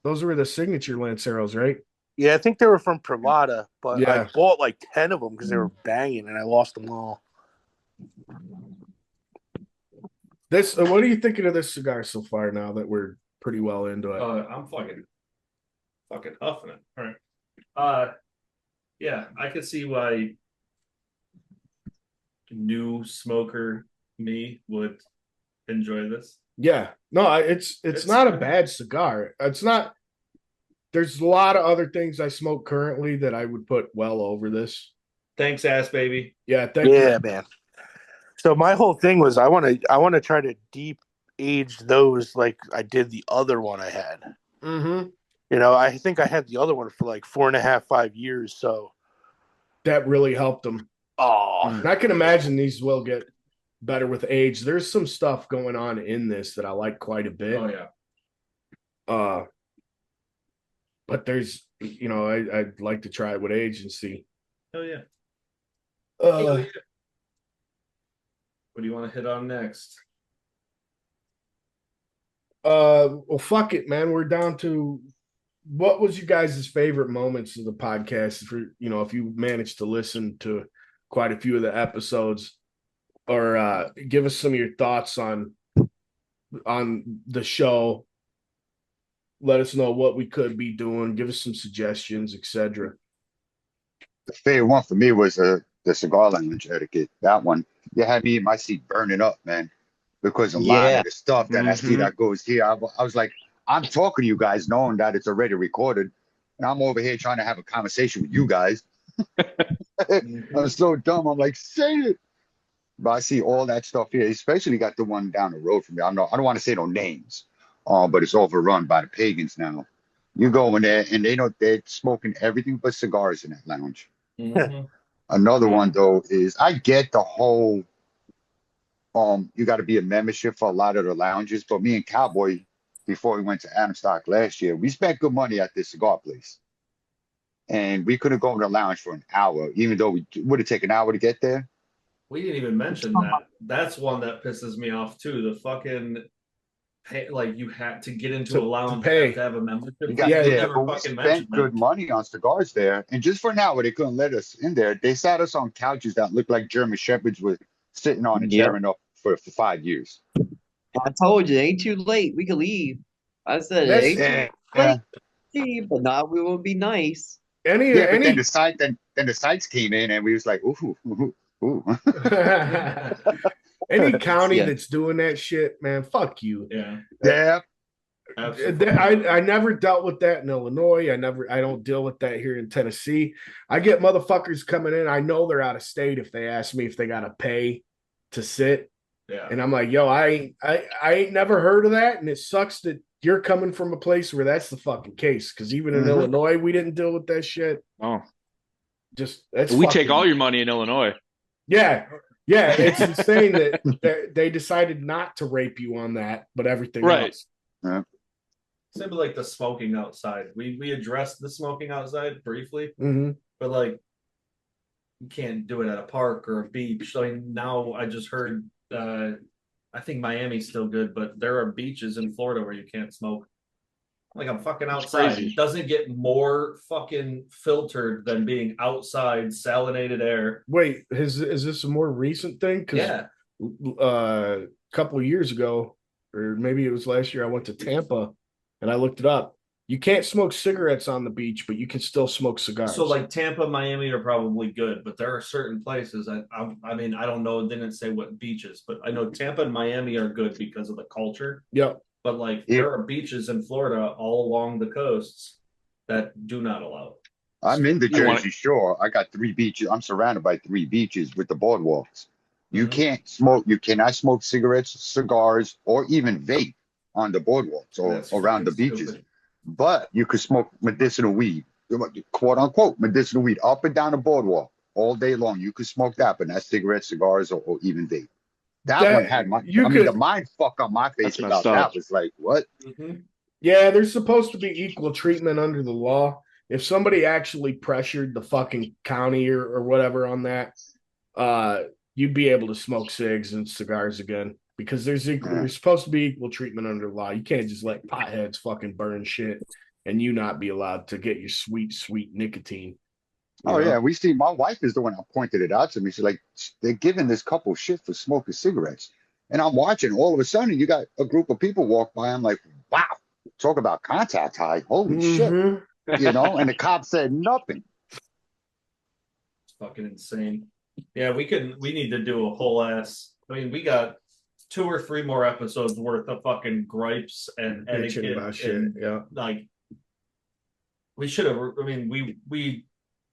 Those were the signature Lanceros, right? Yeah, I think they were from Privada, but Yeah. I bought like 10 of them because they were banging, and I lost them all. What are you thinking of this cigar so far? Now that we're pretty well into it, I'm fucking huffing it. All right. Yeah, I could see why new smoker me would enjoy this. Yeah, no, it's not a bad cigar. It's not. There's a lot of other things I smoke currently that I would put well over this. Thanks, ass baby. Yeah, thank you. Yeah, man. So my whole thing was I want to try to deep age those like I did the other one I had. Mm-hmm. I think I had the other one for like 4.5, 5 years. So that really helped them. And I can imagine these will get better with age. There's some stuff going on in this that I like quite a bit. Oh yeah. But there's, I'd like to try it with age and see. Oh yeah. What do you want to hit on next? Well, fuck it, man. We're down to what was you guys' favorite moments of the podcast? If you managed to listen to quite a few of the episodes, or give us some of your thoughts on the show. Let us know what we could be doing. Give us some suggestions, etc. The favorite one for me was the cigar lounge etiquette. That one, you had me in my seat burning up, man, because a lot of the stuff that I see that goes here, I was like, I'm talking to you guys knowing that it's already recorded, and I'm over here trying to have a conversation with you guys. I'm so dumb. I'm like, say it. But I see all that stuff here, especially got the one down the road from me. I don't want to say no names, but it's overrun by the pagans now. You go in there and they're smoking everything but cigars in that lounge. Another one though is I get the whole you got to be a membership for a lot of the lounges, but me and Cowboy, before we went to Adamstock last year, we spent good money at this cigar place. And we couldn't go in the lounge for an hour, even though we would have taken an hour to get there. We didn't even mention that. That's one that pisses me off too. The fucking you had to get into a lounge to have a membership. But we spent good money on cigars there, and just for an hour they couldn't let us in there. They sat us on couches that looked like German shepherds were sitting on and tearing up for 5 years. I told you, it ain't too late. We can leave. I said it ain't too late, but now we will be nice. Then the sites came in, and we was like, ooh. Any county that's doing that shit, man, fuck you. Yeah. I never dealt with that in Illinois. I don't deal with that here in Tennessee. I get motherfuckers coming in. I know they're out of state if they ask me if they gotta pay to sit. Yeah. And I'm like, yo, I ain't never heard of that. And it sucks that you're coming from a place where that's the fucking case. Because even in Illinois, we didn't deal with that shit. Oh. We take all your money in Illinois. Yeah. Yeah. It's insane that they decided not to rape you on that, but everything else. Yeah. Same with like the smoking outside. We addressed the smoking outside briefly, but like you can't do it at a park or a beach. So now I just heard I think Miami's still good, but there are beaches in Florida where you can't smoke. Like I'm fucking outside. It doesn't get more fucking filtered than being outside, salinated air. Wait, is this a more recent thing? Yeah. A couple of years ago, or maybe it was last year, I went to Tampa and I looked it up. You can't smoke cigarettes on the beach, but you can still smoke cigars. So like Tampa, Miami are probably good, but there are certain places. I mean, I don't know. It didn't say what beaches, but I know Tampa and Miami are good because of the culture. Yep. But like there are beaches in Florida all along the coasts that do not allow it. I'm in the You want- Jersey Shore. I got 3 beaches. I'm surrounded by 3 beaches with the boardwalks. You Mhm. can't smoke. You cannot smoke cigarettes, cigars, or even vape on the boardwalks or That's around the fucking beaches. stupid. But you could smoke medicinal weed, quote unquote, medicinal weed up and down the boardwalk all day long. You could smoke that, but not cigarettes, cigars, or even vape. That one had my, you I mean, the could, mind fuck on my face That's about messed up. that was like, what? Mhm. yeah, there's supposed to be equal treatment under the law. If somebody actually pressured the fucking county or whatever on that, you'd be able to smoke cigs and cigars again because there's supposed to be equal treatment under the law. You can't just let potheads fucking burn shit and you not be allowed to get your sweet, sweet nicotine. Oh yeah, we see. My wife is the one that pointed it out to me. She's like, they're giving this couple shit for smoking cigarettes, and I'm watching. All of a sudden, you got a group of people walk by. I'm like, wow, talk about contact high. Holy shit, you know. And the cop said nothing. It's fucking insane. Yeah, we need to do a whole ass. I mean, we got 2 or 3 more episodes worth of fucking gripes and Bitching etiquette about shit. and Yeah. like we should have. I mean, we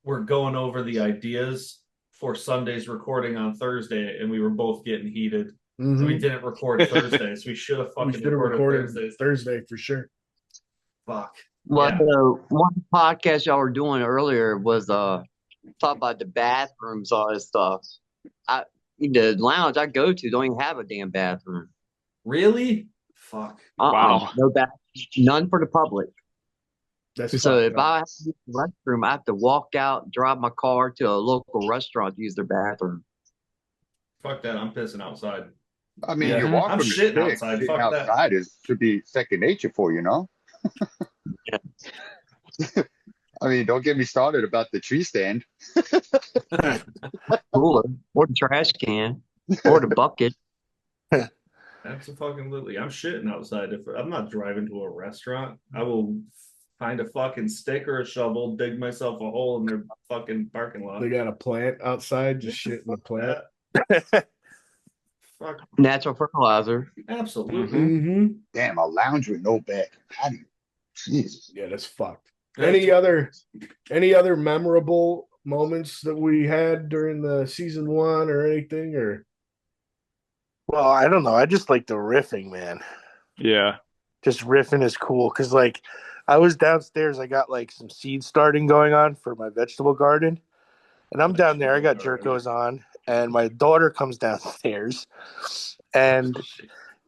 were going over the ideas for Sunday's recording on Thursday, and we were both getting heated. Mhm. So we didn't record Thursdays. We should have We fucking should have recorded recorded Thursdays. Thursday for sure. Fuck. Well, Yeah. one podcast y'all were doing earlier was talk about the bathrooms, all this stuff. The lounge I go to don't even have a damn bathroom. Really? Fuck. Wow. No bathroom, none for the public. That's So fucked if up. I have to use the restroom, I have to walk out, drive my car to a local restaurant to use their bathroom. Fuck that. I'm pissing outside. I mean, Yeah. you walk I'm from the shitting stick. outside. Shitting Fuck that. outside should be second nature for you, know. I mean, don't get me started about the tree stand. Cooler or the trash can or the bucket. Absolutely. I'm shitting outside. If I'm not driving to a restaurant, I will find a fucking stick or a shovel, dig myself a hole in their fucking parking lot. They got a plant outside, just shit in the plant. Fuck. Natural fertilizer. Absolutely. Mm-hmm. Damn, a lounge with no back patio. Jesus. Yeah, that's fucked. Any other memorable moments that we had during the season 1 or anything? Or Well, I don't know. I just like the riffing, man. Yeah. Just riffing is cool because, like, I was downstairs. I got like some seed starting going on for my vegetable garden, and I'm down there. I got Jerkos on, and my daughter comes downstairs, and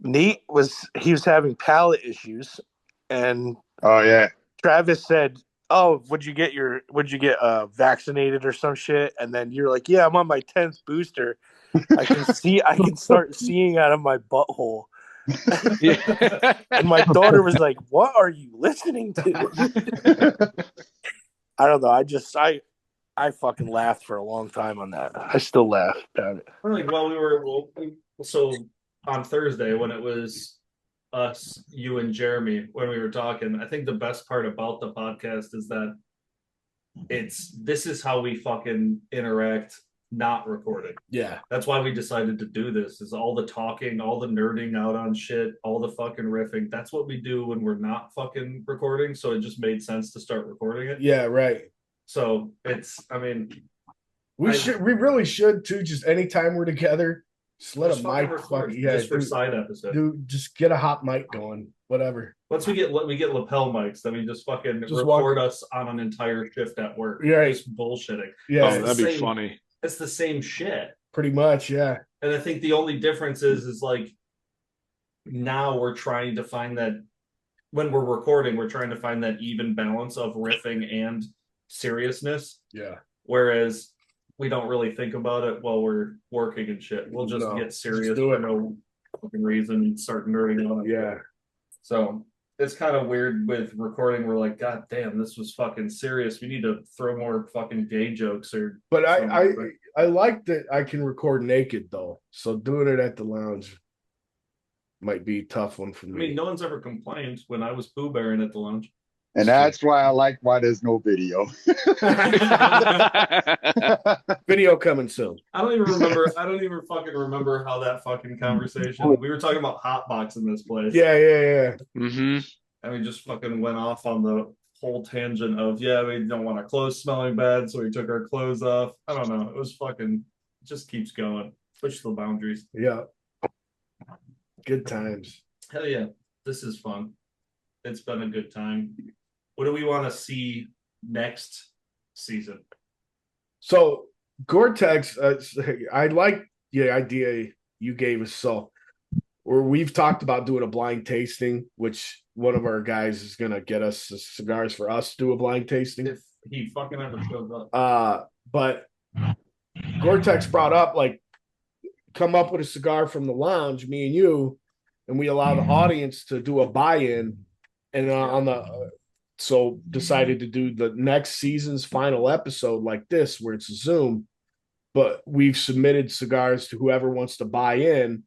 Nate was having palate issues, and Oh yeah. Travis said, "Oh, would you get vaccinated or some shit?" And then you're like, "Yeah, I'm on my 10th booster. I can start seeing out of my butthole." Yeah. And my daughter was like, "What are you listening to?" I don't know. I fucking laughed for a long time on that. I still laugh about it. Like while so on Thursday when it was us, you and Jeremy, when we were talking, I think the best part about the podcast is that this is how we fucking interact, not recording. yeah, That's why we decided to do this, is all the talking, all the nerding out on shit, all the fucking riffing. That's what we do when we're not fucking recording. So it just made sense to start recording it. yeah, right. So We really should too. Just anytime we're together, just let just a fucking mic record, fucking just for side episode. just get a hot mic going, whatever. Once we get lapel mics, then we just fucking Just record us on an entire shift at work. Right. Just bullshitting. Yeah, Oh, that'd be funny. It's the same shit. pretty much. Yeah, And I think the only difference is like now we're trying to find that when we're recording, we're trying to find that even balance of riffing and seriousness. yeah. Whereas we don't really think about it while we're working and shit. We'll just get serious do for it. no fucking reason and start nerding on it. Yeah. So it's kind of weird with recording. We're like, God damn, this was fucking serious. We need to throw more fucking gay jokes or. But I like that I can record naked though. So doing it at the lounge, might be a tough one for I me. mean, no one's ever complained when I was Pooh Bearing at the lounge. And that's why there's no video. Video coming soon. I don't even fucking remember how that fucking conversation. We were talking about hotboxing this place. Yeah. Mm-hmm. And we just fucking went off on the whole tangent of, yeah, we don't want our clothes smelling bad, so we took our clothes off. I don't know. It was fucking, it just keeps going. Push the boundaries. Yeah. Good times. Hell yeah. This is fun. It's been a good time. What do we want to see next season? So Gore-Tex, I like the idea you gave us. So we've talked about doing a blind tasting, which one of our guys is going to get us the cigars for us to do a blind tasting. If he fucking ever shows up. But Gore-Tex brought up, like, come up with a cigar from the lounge, me and you, and we allow the audience to do a buy-in. And so decided to do the next season's final episode like this, where it's a Zoom, but we've submitted cigars to whoever wants to buy in.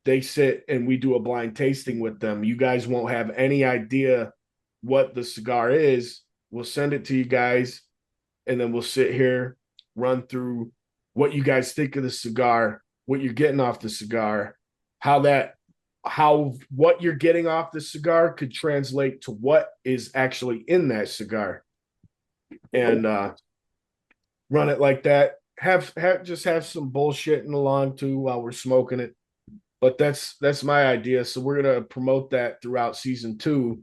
They sit and we do a blind tasting with them. You guys won't have any idea what the cigar is. We'll send it to you guys, and then we'll sit here, run through what you guys think of the cigar, what you're getting off the cigar, how what you're getting off the cigar could translate to what is actually in that cigar, and run it like that. Have some bullshitting along too while we're smoking it. But that's my idea. So we're gonna promote that throughout season 2.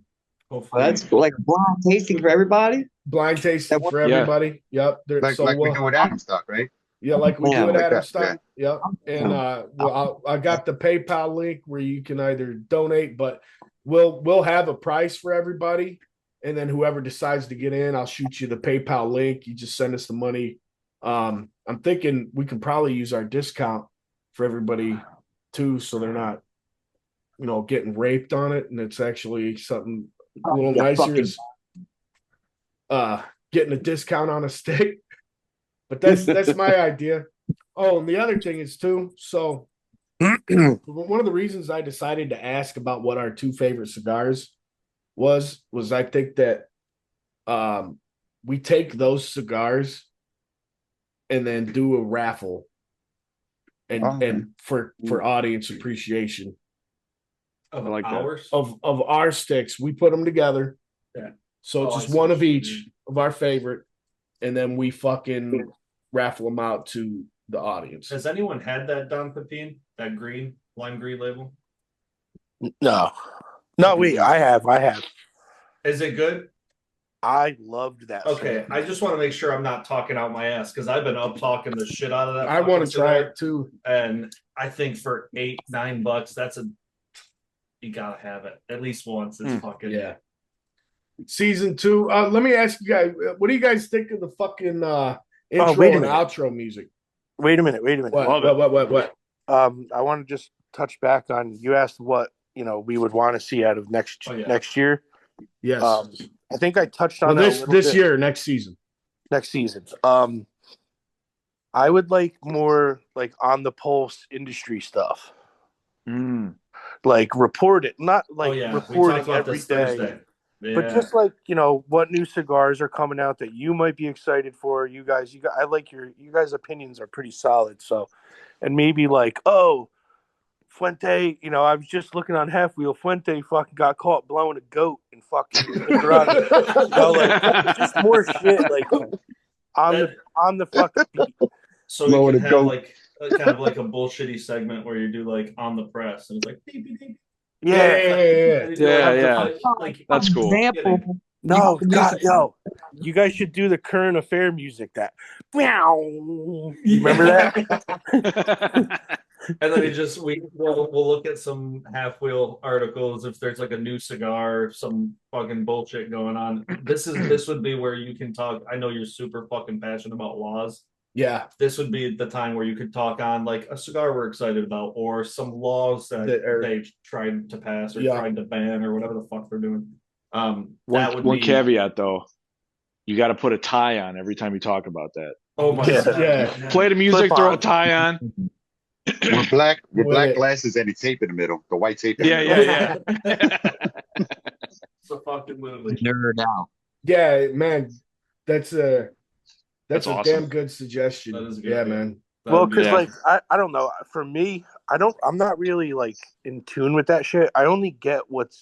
Hopefully. That's like blind tasting for everybody. Blind tasting for everybody. Yep. Like we do with Adam stock, right? Yeah, like we do with like Adam that, stock. Yep. And I got the PayPal link where you can either donate, but we'll have a price for everybody. And then whoever decides to get in, I'll shoot you the PayPal link. You just send us the money. I'm thinking we can probably use our discount for everybody too, so they're not, getting raped on it, and it's actually something a little nicer is getting a discount on a stick. But that's my idea. Oh, and the other thing is too, so one of the reasons I decided to ask about what our 2 favorite cigars was I think that we take those cigars and then do a raffle and for audience appreciation Of like ours? of our sticks. We put them together. Yeah. So it's I just see one what of you each mean. of our favorite, and then we fucking raffle them out to the audience. Has anyone had that Don Pepin? That lime green label? No, I have. Is it good? I loved that. Okay, I just want to make sure I'm not talking out my ass, because I've been up talking the shit out of that. I want to try cigar, it too. and I think for $8-9, you gotta have it at least once. It's fucking Yeah. Season 2. Let me ask you guys, what do you guys think of the fucking intro and outro music? Wait a minute. What? I want to just touch back on, you asked what we would want to see out of next year. Yes. I think I touched on that this year, next season. Next season. I would like more like on the pulse industry stuff. Like report it, not like reporting every day. Yeah. But just like, what new cigars are coming out that you might be excited for. You guys, I like you guys' opinions are pretty solid. So, and maybe like, oh, Fuente, I was just looking on Half Wheel. Fuente fucking got caught blowing a goat and fucking like just more shit like on the fucking beat. So we can have like kind of like a bullshitty segment where you do like on the press and it's like beep, beep, beep. Yeah. Like that's cool. Example. No, God, no. You guys should do the current affair music. That, meow. Remember that? And then we'll look at some Half Wheel articles if there's like a new cigar, some fucking bullshit going on. This would be where you can talk. I know you're super fucking passionate about laws. Yeah. This would be the time where you could talk on like a cigar we're excited about, or some laws that they tried to pass or tried to ban or whatever the fuck they're doing. One caveat though, you got to put a tie on every time you talk about that. Oh my god! Yeah. Play the music, throw a tie on. with black With- glasses and the tape in the middle, the white tape. Yeah. So fucking literally. Nerd out. Yeah, man, that's a That's a awesome. damn good suggestion. That is a good yeah, idea. man. Well, because Yeah. like I don't know. For me, I'm not really like in tune with that shit. I only get what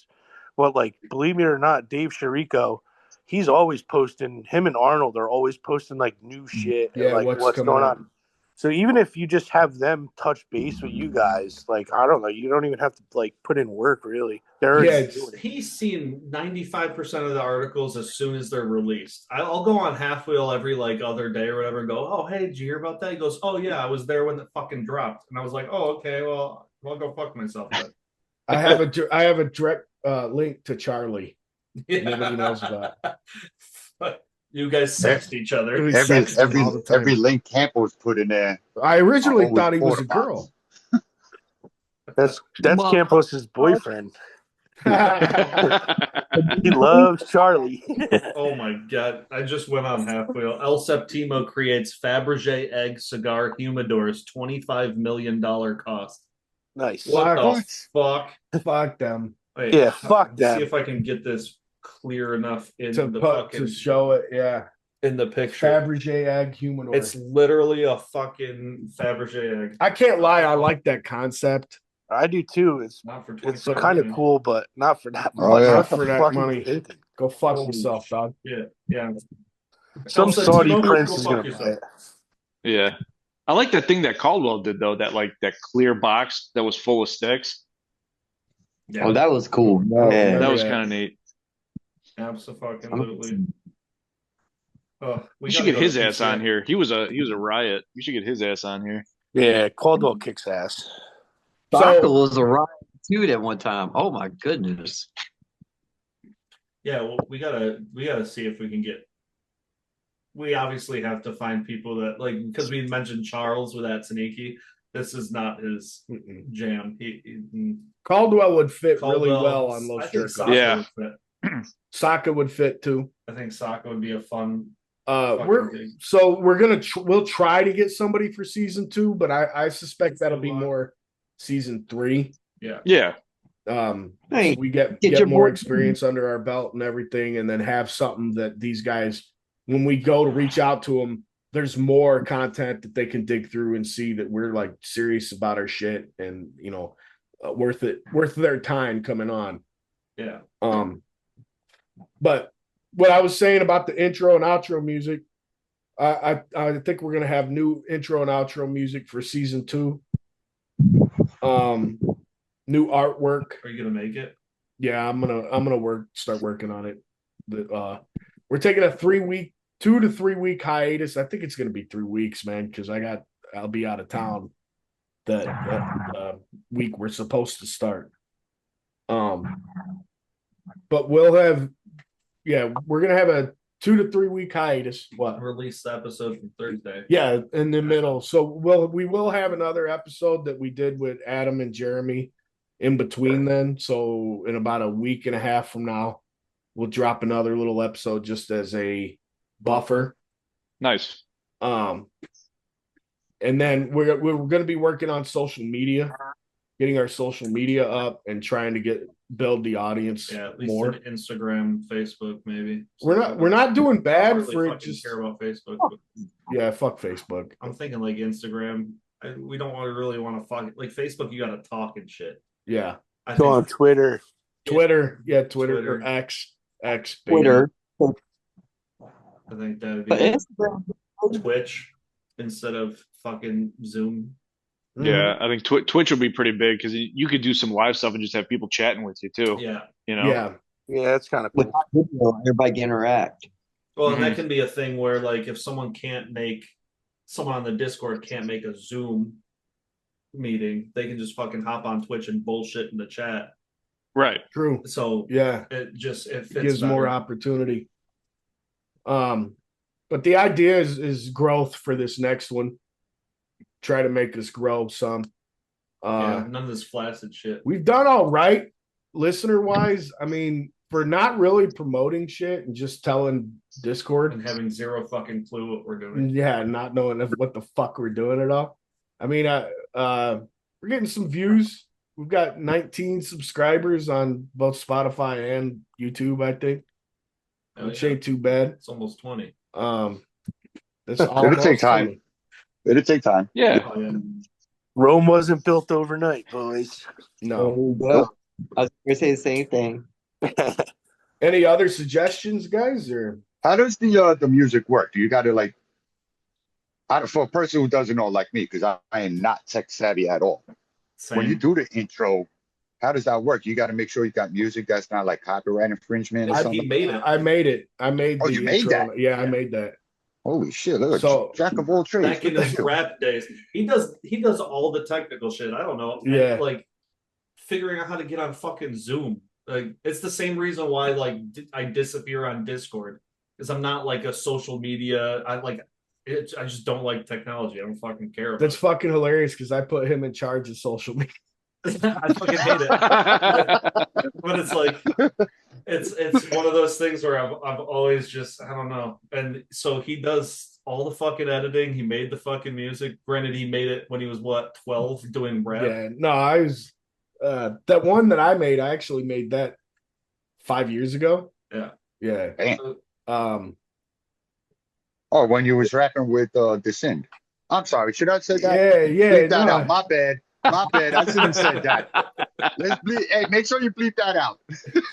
like, believe me or not, Dave Chirico, he's always posting. Him and Arnold are always posting like new shit and Yeah, like what's what's coming going up. on. So even if you just have them touch base with you guys, like I don't know, you don't even have to like put in work really. They're already Yeah, doing it. He's seen 95% of the articles as soon as they're released. I'll go on Half Wheel every like other day or whatever and go, oh, hey, did you hear about that? He goes, oh, yeah, I was there when it fucking dropped. And I was like, oh, okay, well, I'll go fuck myself then. I have a direct link to Charlie. Yeah. Nobody knows about. You guys sext each other. We Every sex them all the time. every link Campos put in there. I originally always thought he was a quarterback. girl. That's Well- Campos's boyfriend. yeah, He loves Charlie. Oh my god! I just went on Half Wheel. El Septimo creates Fabergé egg cigar humidors, $25 million cost. Nice. What What? the fuck? fuck them. Wait, Yeah, fuck See them. if I can get this clear enough in To the put fucking to show it. Yeah, in the picture. Fabergé egg humidor. It's literally a fucking Fabergé egg. I can't lie. I like that concept. I do too. It's Not for it's 25 kind of million. cool, but not for that Oh, much. yeah. What Not the for that fuck are you money. thinking? Go fuck Holy yourself, dog. Yeah. Some Also, Saudi Timo, prince go is fuck gonna buy yourself. it. Yeah. I like that thing that Caldwell did though, that clear box that was full of sticks. Yeah, Oh, that was cool. Wow. Yeah. Remember That was that. kind of neat. absolutely. Oh, We should get his ass on here. He was a riot. We should get his ass on here. Yeah, Caldwell kicks ass. Soccer was a riot too at one time. Oh my goodness. Yeah, well, we gotta see if we can get. We obviously have to find people that like because we mentioned Charles with that Taniki. This is not his jam. Caldwell would fit really Caldwell, well on I Los think Jerkos. Saka Yeah. would fit. Saka would fit too. I think Saka would be a fun. We're gonna we'll try to get somebody for season 2, but I suspect that'll be more season 3. Yeah. Yeah. Hey, So we get your more boy- experience under our belt and everything, and then have something that these guys, when we go to reach out to them, there's more content that they can dig through and see that we're like serious about our shit and worth their time coming on. Yeah. But what I was saying about the intro and outro music, I think we're gonna have new intro and outro music for season 2. New artwork. Are you gonna make it? Yeah, I'm gonna start working on it. We're taking a 2 to 3 week hiatus. I think it's gonna be 3 weeks, man, because I'll be out of town that week we're supposed to start. But we're gonna have a 2 to 3 week hiatus. What? Release the episode from Thursday. Yeah, in the middle. So we will have another episode that we did with Adam and Jeremy in between then. So in about a week and a half from now, we'll drop another little episode just as a buffer. Nice. And then we're going to be working on social media, getting our social media up and trying to build the audience Yeah, at least more. on Instagram, Facebook, maybe. We're not doing I bad don't really for it. fucking Just care about Facebook. But yeah, fuck Facebook. I'm thinking like Instagram. We don't really want to fuck like Facebook. You got to talk and shit. Yeah, I Go on think Twitter. Twitter. Yeah, Twitter Twitter. or X. Baby. Twitter. I think that would But be Instagram. Twitch instead of fucking Zoom. Mhm. Yeah, I think Twitch will be pretty big because you could do some live stuff and just have people chatting with you too. Yeah. Yeah. Yeah, that's kind of With cool. video, everybody can interact. Well, and Mm-hmm. that can be a thing where like if someone on the Discord can't make a Zoom meeting, they can just fucking hop on Twitch and bullshit in the chat. Right. True. So Yeah. it fits Gives better. more opportunity. But the idea is growth for this next one. Try to make us grow some. Yeah, none of this flaccid shit. We've done all right, listener wise. I mean, for not really promoting shit and just telling Discord And having zero fucking clue what we're doing. yeah, not knowing what the fuck we're doing at all. I mean, we're getting some views. We've got 19 subscribers on both Spotify and YouTube, I think. Which ain't too bad. It's almost 20. That's It'll take time. 20. It'll take time. Yeah. Rome wasn't built overnight, boys. No. I was gonna say the same thing. Any other suggestions, guys? Or How does the music work? Do you got to like, for a person who doesn't know, like me, because I am not tech savvy at all. Same. When you do the intro, how does that work? You got to make sure you got music that's not like copyright infringement or something. He made it. I made it. I made. Oh, the you made intro. that? Yeah, I made that. Holy shit! Look, So- jack of all trades. Back in his rap days, he does all the technical shit. I don't know. Yeah. Like figuring out how to get on fucking Zoom. Like it's the same reason why like I disappear on Discord because I'm not like a social media. I just don't like technology. I don't fucking care about That's fucking hilarious because I put him in charge of social media. it. I fucking hate it. But it's like it's one of those things where I've always just I don't know. And so he does all the fucking editing. He made the fucking music. Granted, he made it when he was what 12 doing rap. Yeah, no, I was that one that I made. I actually made that 5 years ago. Yeah. Yeah. Damn. Oh, when you was rapping with Descend. I'm sorry. Should I say that? Yeah. Bleep that no. out. My bad. My bad. I shouldn't have said that. Let's bleep. Hey, make sure you bleep that out.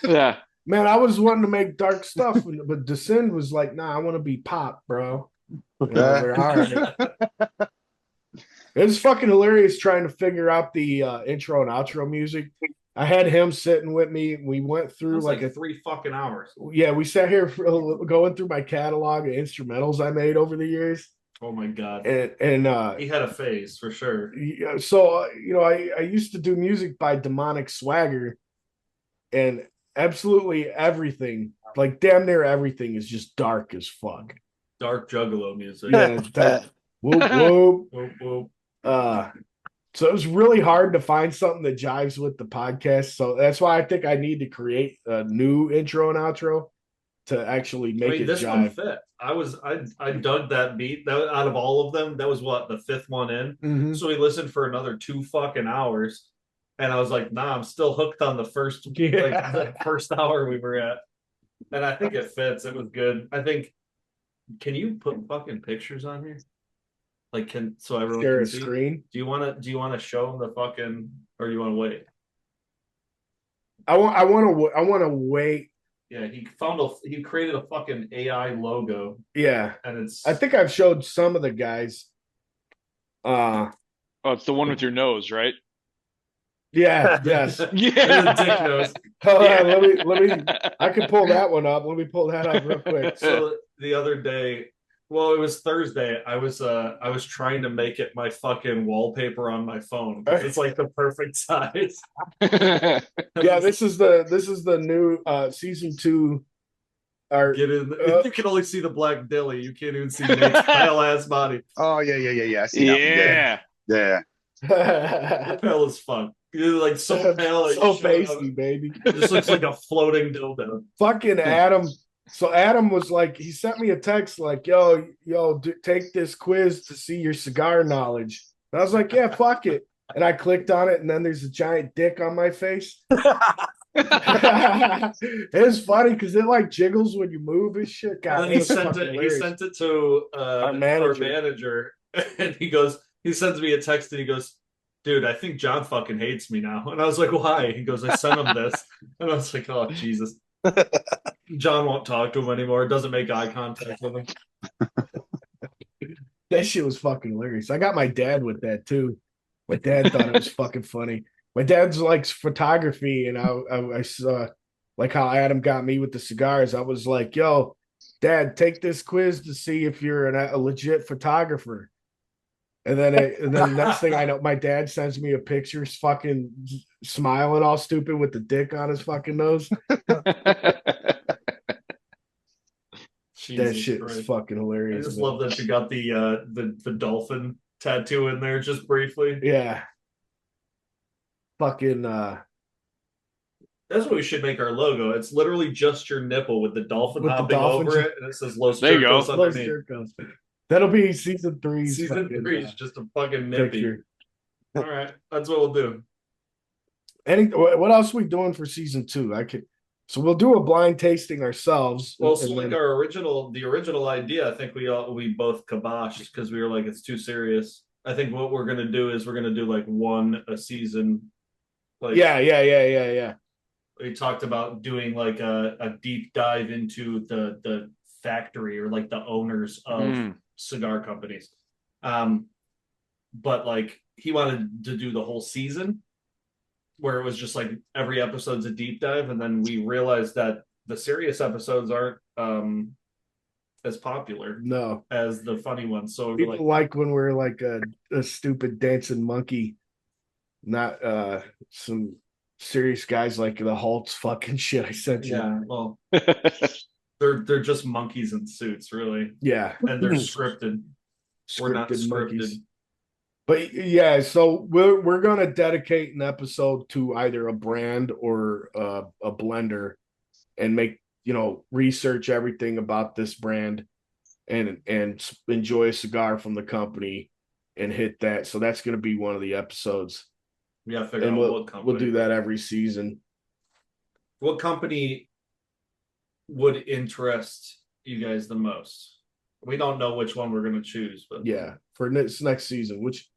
Yeah. Man, I was wanting to make dark stuff, but Descend was like, "Nah, I want to be pop, bro." And I was like, all right. It was fucking hilarious trying to figure out the intro and outro music. I had him sitting with me. We went through Like a 3 fucking hours. yeah. We sat here going through my catalog of instrumentals I made over the years, Oh my god. and He had a phase for sure. so I used to do music by Demonic Swagger, and absolutely everything, like damn near everything, is just dark as fuck. Dark Juggalo music. Yeah, whoop whoop. Whoop, whoop. So it was really hard to find something that jives with the podcast. So that's why I think I need to create a new intro and outro to actually make it this one jive. fit. I dug that beat. That out of all of them, that was what the 5th one in. Mhm. So we listened for another 2 fucking hours, and I was like, "Nah, I'm still hooked on the first like the first hour we were at." And I think it fits. It was good. I think. Can you put fucking pictures on here? Like, so everyone Share can a see? screen. Do you want to show them the fucking, or you want to wait? I want to wait. Yeah, he created a fucking AI logo, Yeah, and it's. I think I've showed some of the guys. Oh, it's the one with your nose, right? Yeah, yes. Yeah. The dick nose. Hold on, let me. I can pull that one up. Let me pull that up real quick. So the other day, well, it was Thursday. I was trying to make it my fucking wallpaper on my phone. It's like the perfect size. Yeah, this is the new season 2. Get in. You can only see the black dilly. You can't even see Nate's pale ass body. Oh yeah. I see that one. Yeah. Pale as fuck. You're like so pale. So pasty, baby. It just looks like a floating dildo. Fucking Adam. So Adam was like, he sent me a text like, yo, take this quiz to see your cigar knowledge. And I was like, yeah, fuck it. And I clicked on it, and then there's a giant dick on my face. It's funny because it like jiggles when you move and shit. God, And then he sent it to our manager, and he sends me a text, and he goes, "Dude, I think John fucking hates me now." And I was like, "Why?" He goes, "I sent him this," and I was like, "Oh Jesus." John won't talk to him anymore. Doesn't make eye contact with him. That shit was fucking hilarious. I got my dad with that too. My dad thought it was fucking funny. My dad's likes photography, and I saw like how Adam got me with the cigars. I was like, "Yo, Dad, take this quiz to see if you're a legit photographer." And then the next thing I know, my dad sends me a picture, fucking smiling all stupid with the dick on his fucking nose. That shit is fucking hilarious. I just love that you got the dolphin tattoo in there just briefly. Yeah. Fucking That's what we should make our logo. It's literally just your nipple with the dolphin hopping over it, and it says Los There you go. Jerkos underneath. That'll be season 3. Season 3 is just a fucking nippy. Picture. All right, that's what we'll do. What else are we doing for season 2? So we'll do a blind tasting ourselves. Well, so like the original idea, I think we both kiboshed because we were like, it's too serious. I think what we're gonna do is we're gonna do like one a season. Like, yeah. We talked about doing like a deep dive into the factory or like the owners of cigar companies. But like he wanted to do the whole season where it was just like every episode's a deep dive, and then we realized that the serious episodes aren't as popular as the funny ones. So people like when we're like a stupid dancing monkey, not some serious guys like the Halt's fucking shit I sent you. Yeah, well, they're just monkeys in suits, really. Yeah, and they're scripted. We're not scripted. Monkeys. But yeah, so we're gonna dedicate an episode to either a brand or a blender, and make research everything about this brand, and enjoy a cigar from the company, and hit that. So that's gonna be one of the episodes. We gotta figure out what company. We'll do that every season. What company would interest you guys the most? We don't know which one we're gonna choose, but yeah, for next season, which.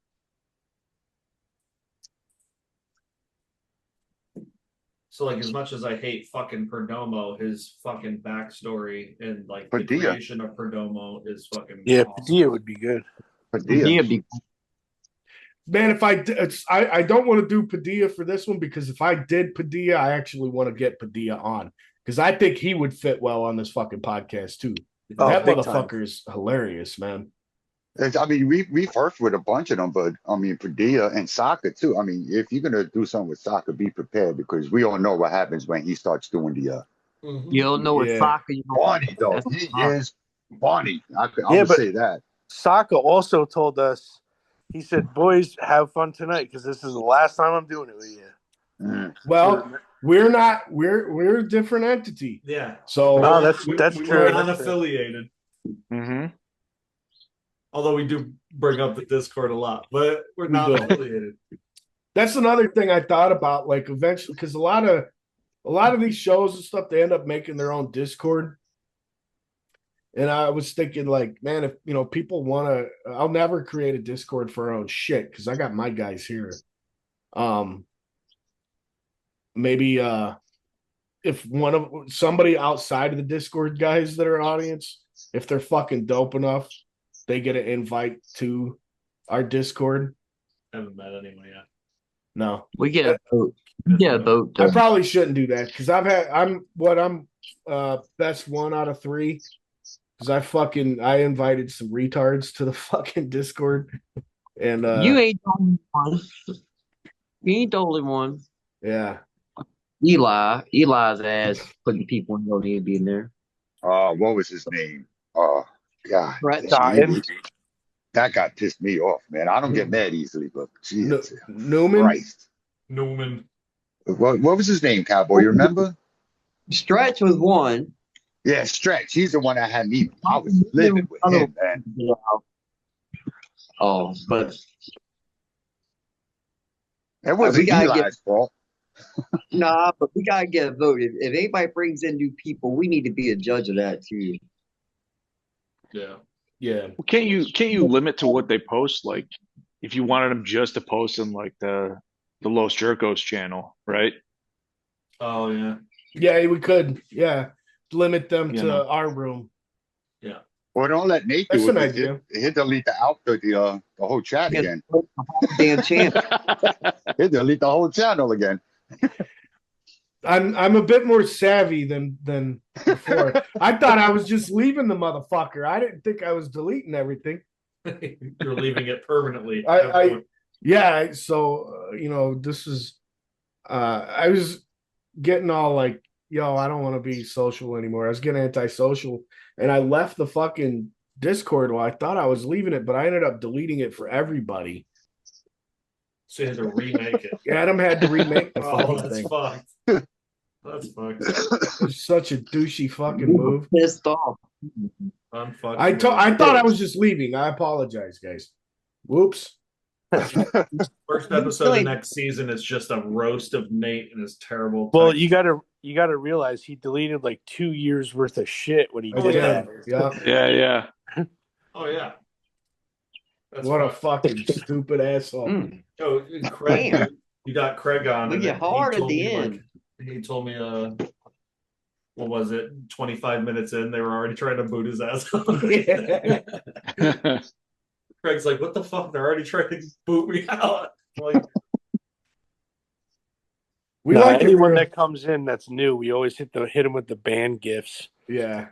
So, like, as much as I hate fucking Perdomo, his fucking backstory and like Padilla. The creation of Perdomo is fucking awesome. Padilla would be good. Padilla. Man, I don't want to do Padilla for this one, because if I did Padilla, I actually want to get Padilla on, because I think he would fit well on this fucking podcast too. That motherfucker's hilarious, man. I mean, we first with a bunch of them, but I mean, Padilla and Saka too. I mean, if you're gonna do something with Saka, be prepared, because we all know what happens when he starts doing the. You don't know what Saka is. Funny though, he is funny. I would say that. Saka also told us, he said, "Boys, have fun tonight, because this is the last time I'm doing it with you." Well, we're not. We're a different entity. Yeah. So no, that's true. We're unaffiliated. Mm-hmm. Although we do bring up the Discord a lot, but we're not affiliated. That's another thing I thought about, like eventually, because a lot of these shows and stuff, they end up making their own Discord. And I was thinking, like, man, if people want to, I'll never create a Discord for our own shit, because I got my guys here. Maybe if somebody outside of the Discord guys that are audience, if they're fucking dope enough, they get an invite to our Discord. I haven't met anyone yet. No, we get a vote. Yeah, vote. I probably shouldn't do that, because I'm best 1 out of 3. Because I invited some retards to the fucking Discord, and you ain't the only one. You ain't the only one. Yeah, Eli's ass putting people in the be in there. What was his name? God, that guy pissed me off, man. I don't get mad easily, but Jesus, Newman. Christ. Newman. What was his name, Cowboy? You remember? Stretch was one. Yeah, Stretch. He's the one that had me. I was living with him, man. Oh, but it wasn't Eli's fault. Nah, but we gotta get a vote. If anybody brings in new people, we need to be a judge of that too. Yeah. Well, can't you limit to what they post? Like, if you wanted them just to post in like the Los Jerkos channel, right? Oh yeah. Yeah, we could. Yeah, limit them to our room. Yeah. Well, don't let Nate do it. He'll delete the whole chat again. Damn champ. He'll delete the whole channel again. I'm a bit more savvy than before. I thought I was just leaving the motherfucker. I didn't think I was deleting everything. You're leaving it permanently. So this is I was getting all like, yo, I don't want to be social anymore. I was getting antisocial, and I left the fucking Discord. Well, I thought I was leaving it, but I ended up deleting it for everybody. So you had to remake it. Adam had to remake the fucking that's thing. Fucked. That's fucked. It was such a douchey fucking move. Pissed off. I thought I was just leaving. I apologize, guys. Whoops. First episode of next season is just a roast of Nate and his terrible. Well, you gotta realize he deleted like 2 years worth of shit when he did that. Yeah. Oh yeah. That's what a fucking stupid asshole. Oh, Craig, you got Craig on. We get hard at the end. He told me, what was it? 25 minutes in, they were already trying to boot his ass. Craig's like, what the fuck? They're already trying to boot me out. Like, anyone that comes in that's new, we always hit him with the band gifts. Yeah.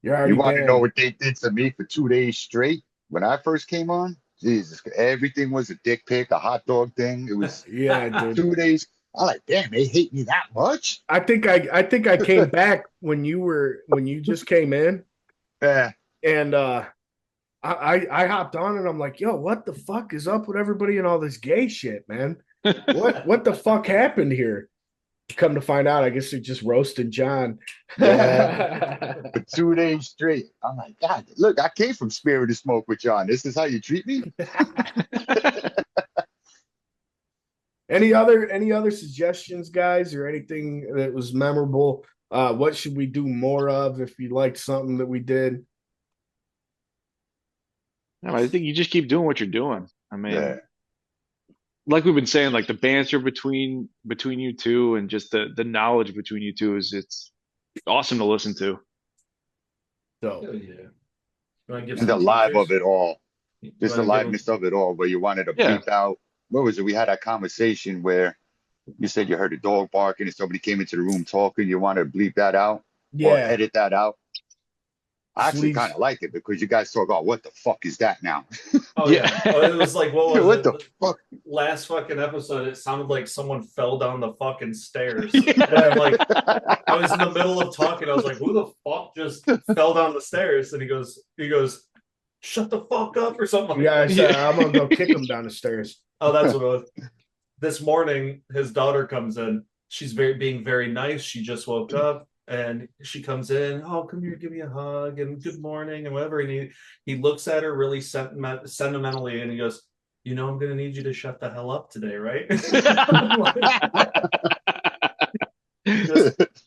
You want to know what they did to me for 2 days straight when I first came on? Jesus, everything was a dick pic, a hot dog thing. It was 2 days. I'm like, damn, they hate me that much. I think I came back when you just came in. Yeah. And I hopped on and I'm like, yo, what the fuck is up with everybody and all this gay shit, man? What the fuck happened here? Come to find out, I guess they just roasted John. For 2 days straight. I'm like, God, look, I came from Spirit of Smoke with John. This is how you treat me? Any other suggestions, guys, or anything that was memorable? What should we do more of if you liked something that we did? No, I think you just keep doing what you're doing. I mean, like we've been saying, like the banter between you two and just the knowledge between you two it's awesome to listen to. So and the live of it all, just the liveness of it all, where you wanted to bleep out. What was it? We had that conversation where you said you heard a dog barking and somebody came into the room talking. You want to bleep that out or edit that out. I actually kind of like it because you guys talk about what the fuck is that now? Oh yeah. It was like, what the fuck? Last fucking episode, it sounded like someone fell down the fucking stairs. Like, I was in the middle of talking. I was like, who the fuck just fell down the stairs? And he goes, shut the fuck up or something. I said, I'm gonna go kick him down the stairs. Oh, that's what it was. This morning, his daughter comes in. She's being very nice. She just woke up. And she comes in, oh, come here, give me a hug, and good morning, and whatever. And he looks at her really sentimentally, and he goes, I'm going to need you to shut the hell up today, right?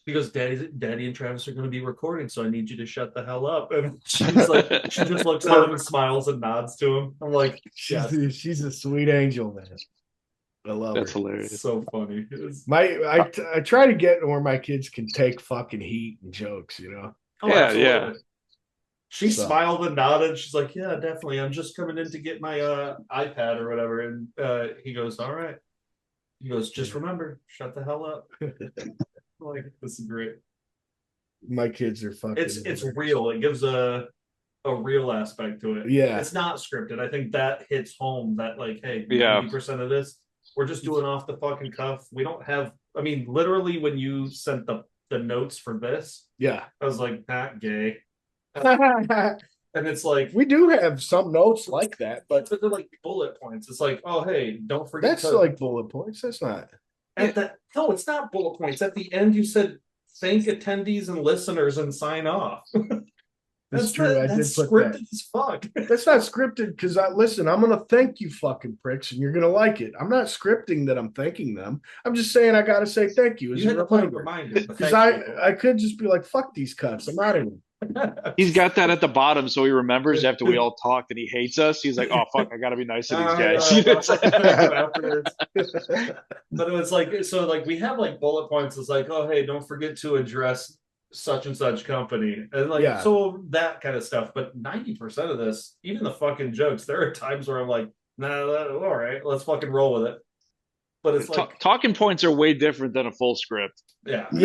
He goes, Daddy and Travis are going to be recording, so I need you to shut the hell up. And she's like, she just looks at him and smiles and nods to him. I'm like, she's a sweet angel, man. I love That's her. hilarious. It's so funny. I try to get where my kids can take fucking heat and jokes, Oh, yeah, absolutely. yeah. She smiled and nodded. She's like, yeah, definitely. I'm just coming in to get my iPad or whatever. And he goes, all right. He goes, just remember, shut the hell up. Like, this is great. My kids are fucking. It's real. It gives a real aspect to it. Yeah. It's not scripted. I think that hits home that, like, hey, 90% of this, we're just doing off the fucking cuff. We don't have, I mean, literally when you sent the notes for this, I was like, not gay. And it's like, we do have some notes like that, but they're like bullet points. It's like, oh, hey, don't forget. That's like bullet points. That's not. No, it's not bullet points. At the end, you said, thank attendees and listeners and sign off. That's true. I did put scripted that. as fuck. That's not scripted because listen, I'm gonna thank you fucking pricks and you're gonna like it. I'm not scripting that I'm thanking them. I'm just saying I gotta say thank you as a reminder. Because I could just be like, fuck these cunts. I'm out of here. He's got that at the bottom so he remembers after we all talked and he hates us. He's like, oh fuck, I gotta be nice to these guys. But it was like, so like we have like bullet points. It's like, oh hey, don't forget to address such and such company and like so that kind of stuff. But 90% of this, even the fucking jokes, there are times where I'm like, nah, all right, let's fucking roll with it. But it's like talking points are way different than a full script. That to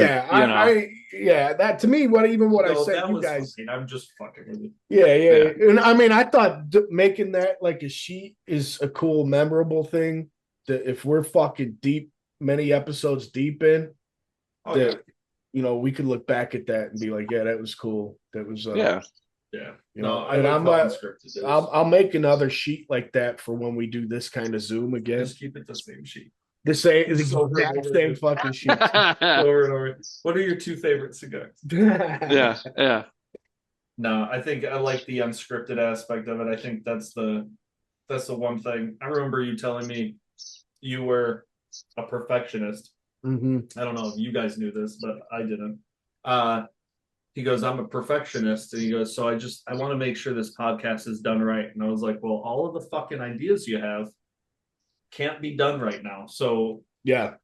me, what I said, you guys, I'm just fucking with you. Yeah. And I mean, I thought making that like a sheet is a cool, memorable thing. That if we're fucking many episodes deep in, we could look back at that and be like, yeah, that was cool. That was I'll make another sheet like that for when we do this kind of Zoom again. Just keep it the same sheet. The same fucking sheet. Over. What are your two favorite cigars? Yeah. No, I think I like the unscripted aspect of it. I think that's the that's the one thing. I remember you telling me you were a perfectionist. Mm-hmm. I don't know if you guys knew this, but I didn't. He goes, I'm a perfectionist. And he goes, so I want to make sure this podcast is done right. And I was like, well, all of the fucking ideas you have can't be done right now. So yeah,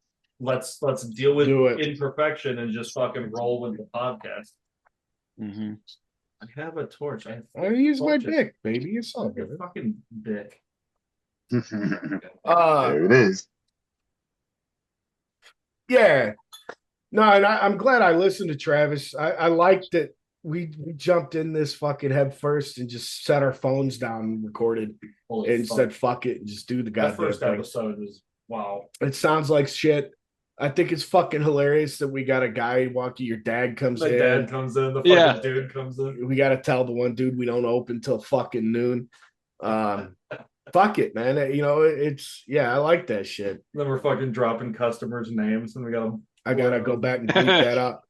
let's deal with imperfection and just fucking roll with the podcast. Mm-hmm. I have a torch. I use my dick, baby. It's all good. Fucking dick. There it is. Yeah. No, and I'm glad I listened to Travis. I liked that we jumped in this fucking head first and just set our phones down and recorded and said fuck it and just do the goddamn That first thing. episode was wow. It sounds like shit. I think it's fucking hilarious that we got a guy walking. Your dad comes in. Dad comes in. The fucking dude comes in. We got to tell the one dude we don't open till fucking noon. Fuck it, man. You know, I like that shit. Then we're fucking dropping customers' names and we got. I gotta go back and clean that up.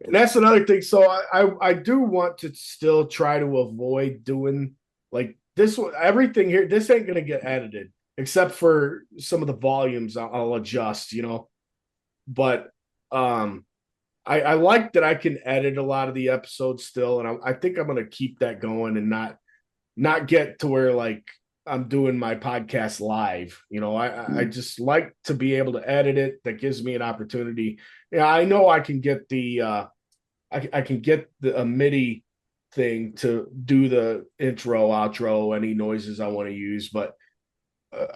And that's another thing. So I do want to still try to avoid doing like this one. Everything here, this ain't gonna get edited except for some of the volumes. I'll adjust, you know. But I like that I can edit a lot of the episodes still, and I think I'm gonna keep that going and not get to where like I'm doing my podcast live. You know, I just like to be able to edit it. That gives me an opportunity. Yeah, I know I can get the I can get a MIDI thing to do the intro, outro, any noises I want to use, but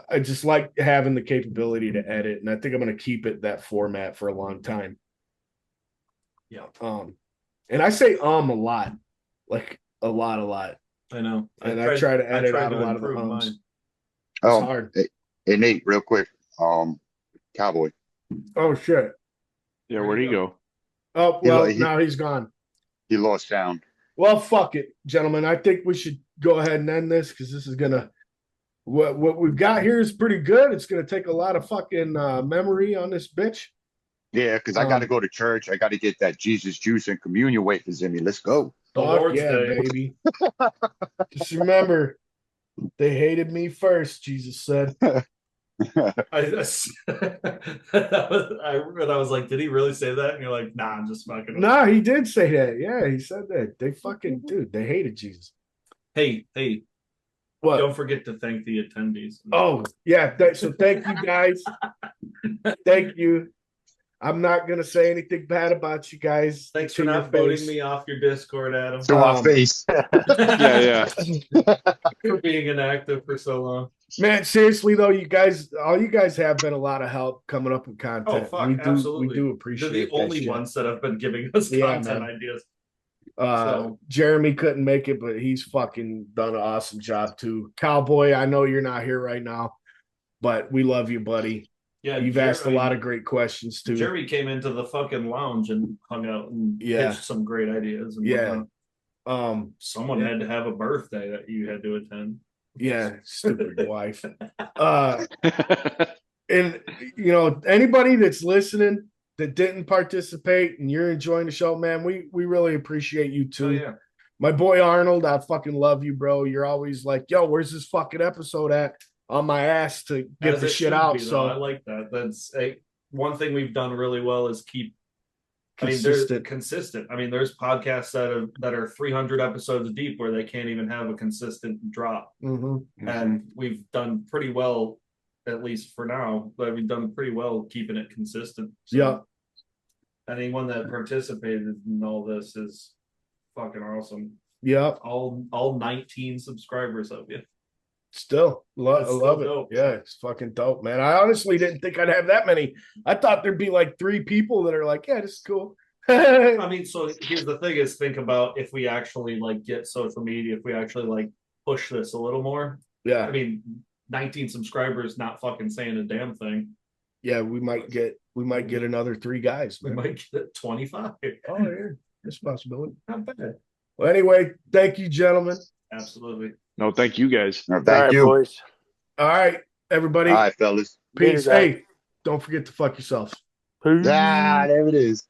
I just like having the capability to edit, and I think I'm going to keep it that format for a long time. Yeah. And I say a lot, like a lot. I know. And I try to edit out a lot of the ums. It's hard. Hey, Nate, real quick. Cowboy. Oh shit. Yeah, where'd he go? Oh well, now he's gone. He lost sound. Well, fuck it, gentlemen. I think we should go ahead and end this because this is gonna. What we've got here is pretty good. It's gonna take a lot of fucking memory on this bitch. Yeah, because I got to go to church. I got to get that Jesus juice and communion wafers in me. Let's go. Baby. Just remember, they hated me first. Jesus said. I was like, did he really say that? And you're like, nah, I'm just fucking. No, he did say that. Yeah, he said that. They fucking dude. They hated Jesus. Hey. What? Don't forget to thank the attendees. Oh yeah. So thank you guys. Thank you. I'm not gonna say anything bad about you guys. Thanks for not voting me off your Discord, Adam. To our face. Yeah. For being inactive for so long. Man, seriously though, all you guys have been a lot of help coming up with content. Oh fuck, absolutely. We do appreciate. They're the only ones that have been giving us content ideas. Jeremy couldn't make it, but he's fucking done an awesome job too. Cowboy, I know you're not here right now, but we love you, buddy. Yeah, you've asked a lot of great questions too. Jeremy came into the fucking lounge and hung out and pitched some great ideas. And someone had to have a birthday that you had to attend. Yeah, stupid wife. And you know, anybody that's listening that didn't participate and you're enjoying the show, man, we really appreciate you too. Oh, yeah. My boy Arnold, I fucking love you, bro. You're always like, yo, where's this fucking episode at? On my ass to get the shit out. So I like that. That's one thing we've done really well is keep consistent. I mean, there's podcasts that are 300 episodes deep where they can't even have a consistent drop. And we've done pretty well, at least for now, but we've done pretty well keeping it consistent. So anyone that participated in all this is fucking awesome. Yeah. All 19 subscribers of you. Still, I love it. Dope. Yeah, it's fucking dope, man. I honestly didn't think I'd have that many. I thought there'd be like 3 people that are like, yeah, this is cool. I mean, so here's the thing is think about if we actually like get social media, if we actually like push this a little more. Yeah. I mean, 19 subscribers not fucking saying a damn thing. Yeah, we might get another 3 guys, man. We might get 25. Oh, yeah. That's a possibility. Not bad. Well, anyway, thank you, gentlemen. Absolutely. No, thank you guys. No, thank you. Boys. All right, everybody. All right, fellas. Peace. Hey, don't forget to fuck yourselves. Ah, there it is.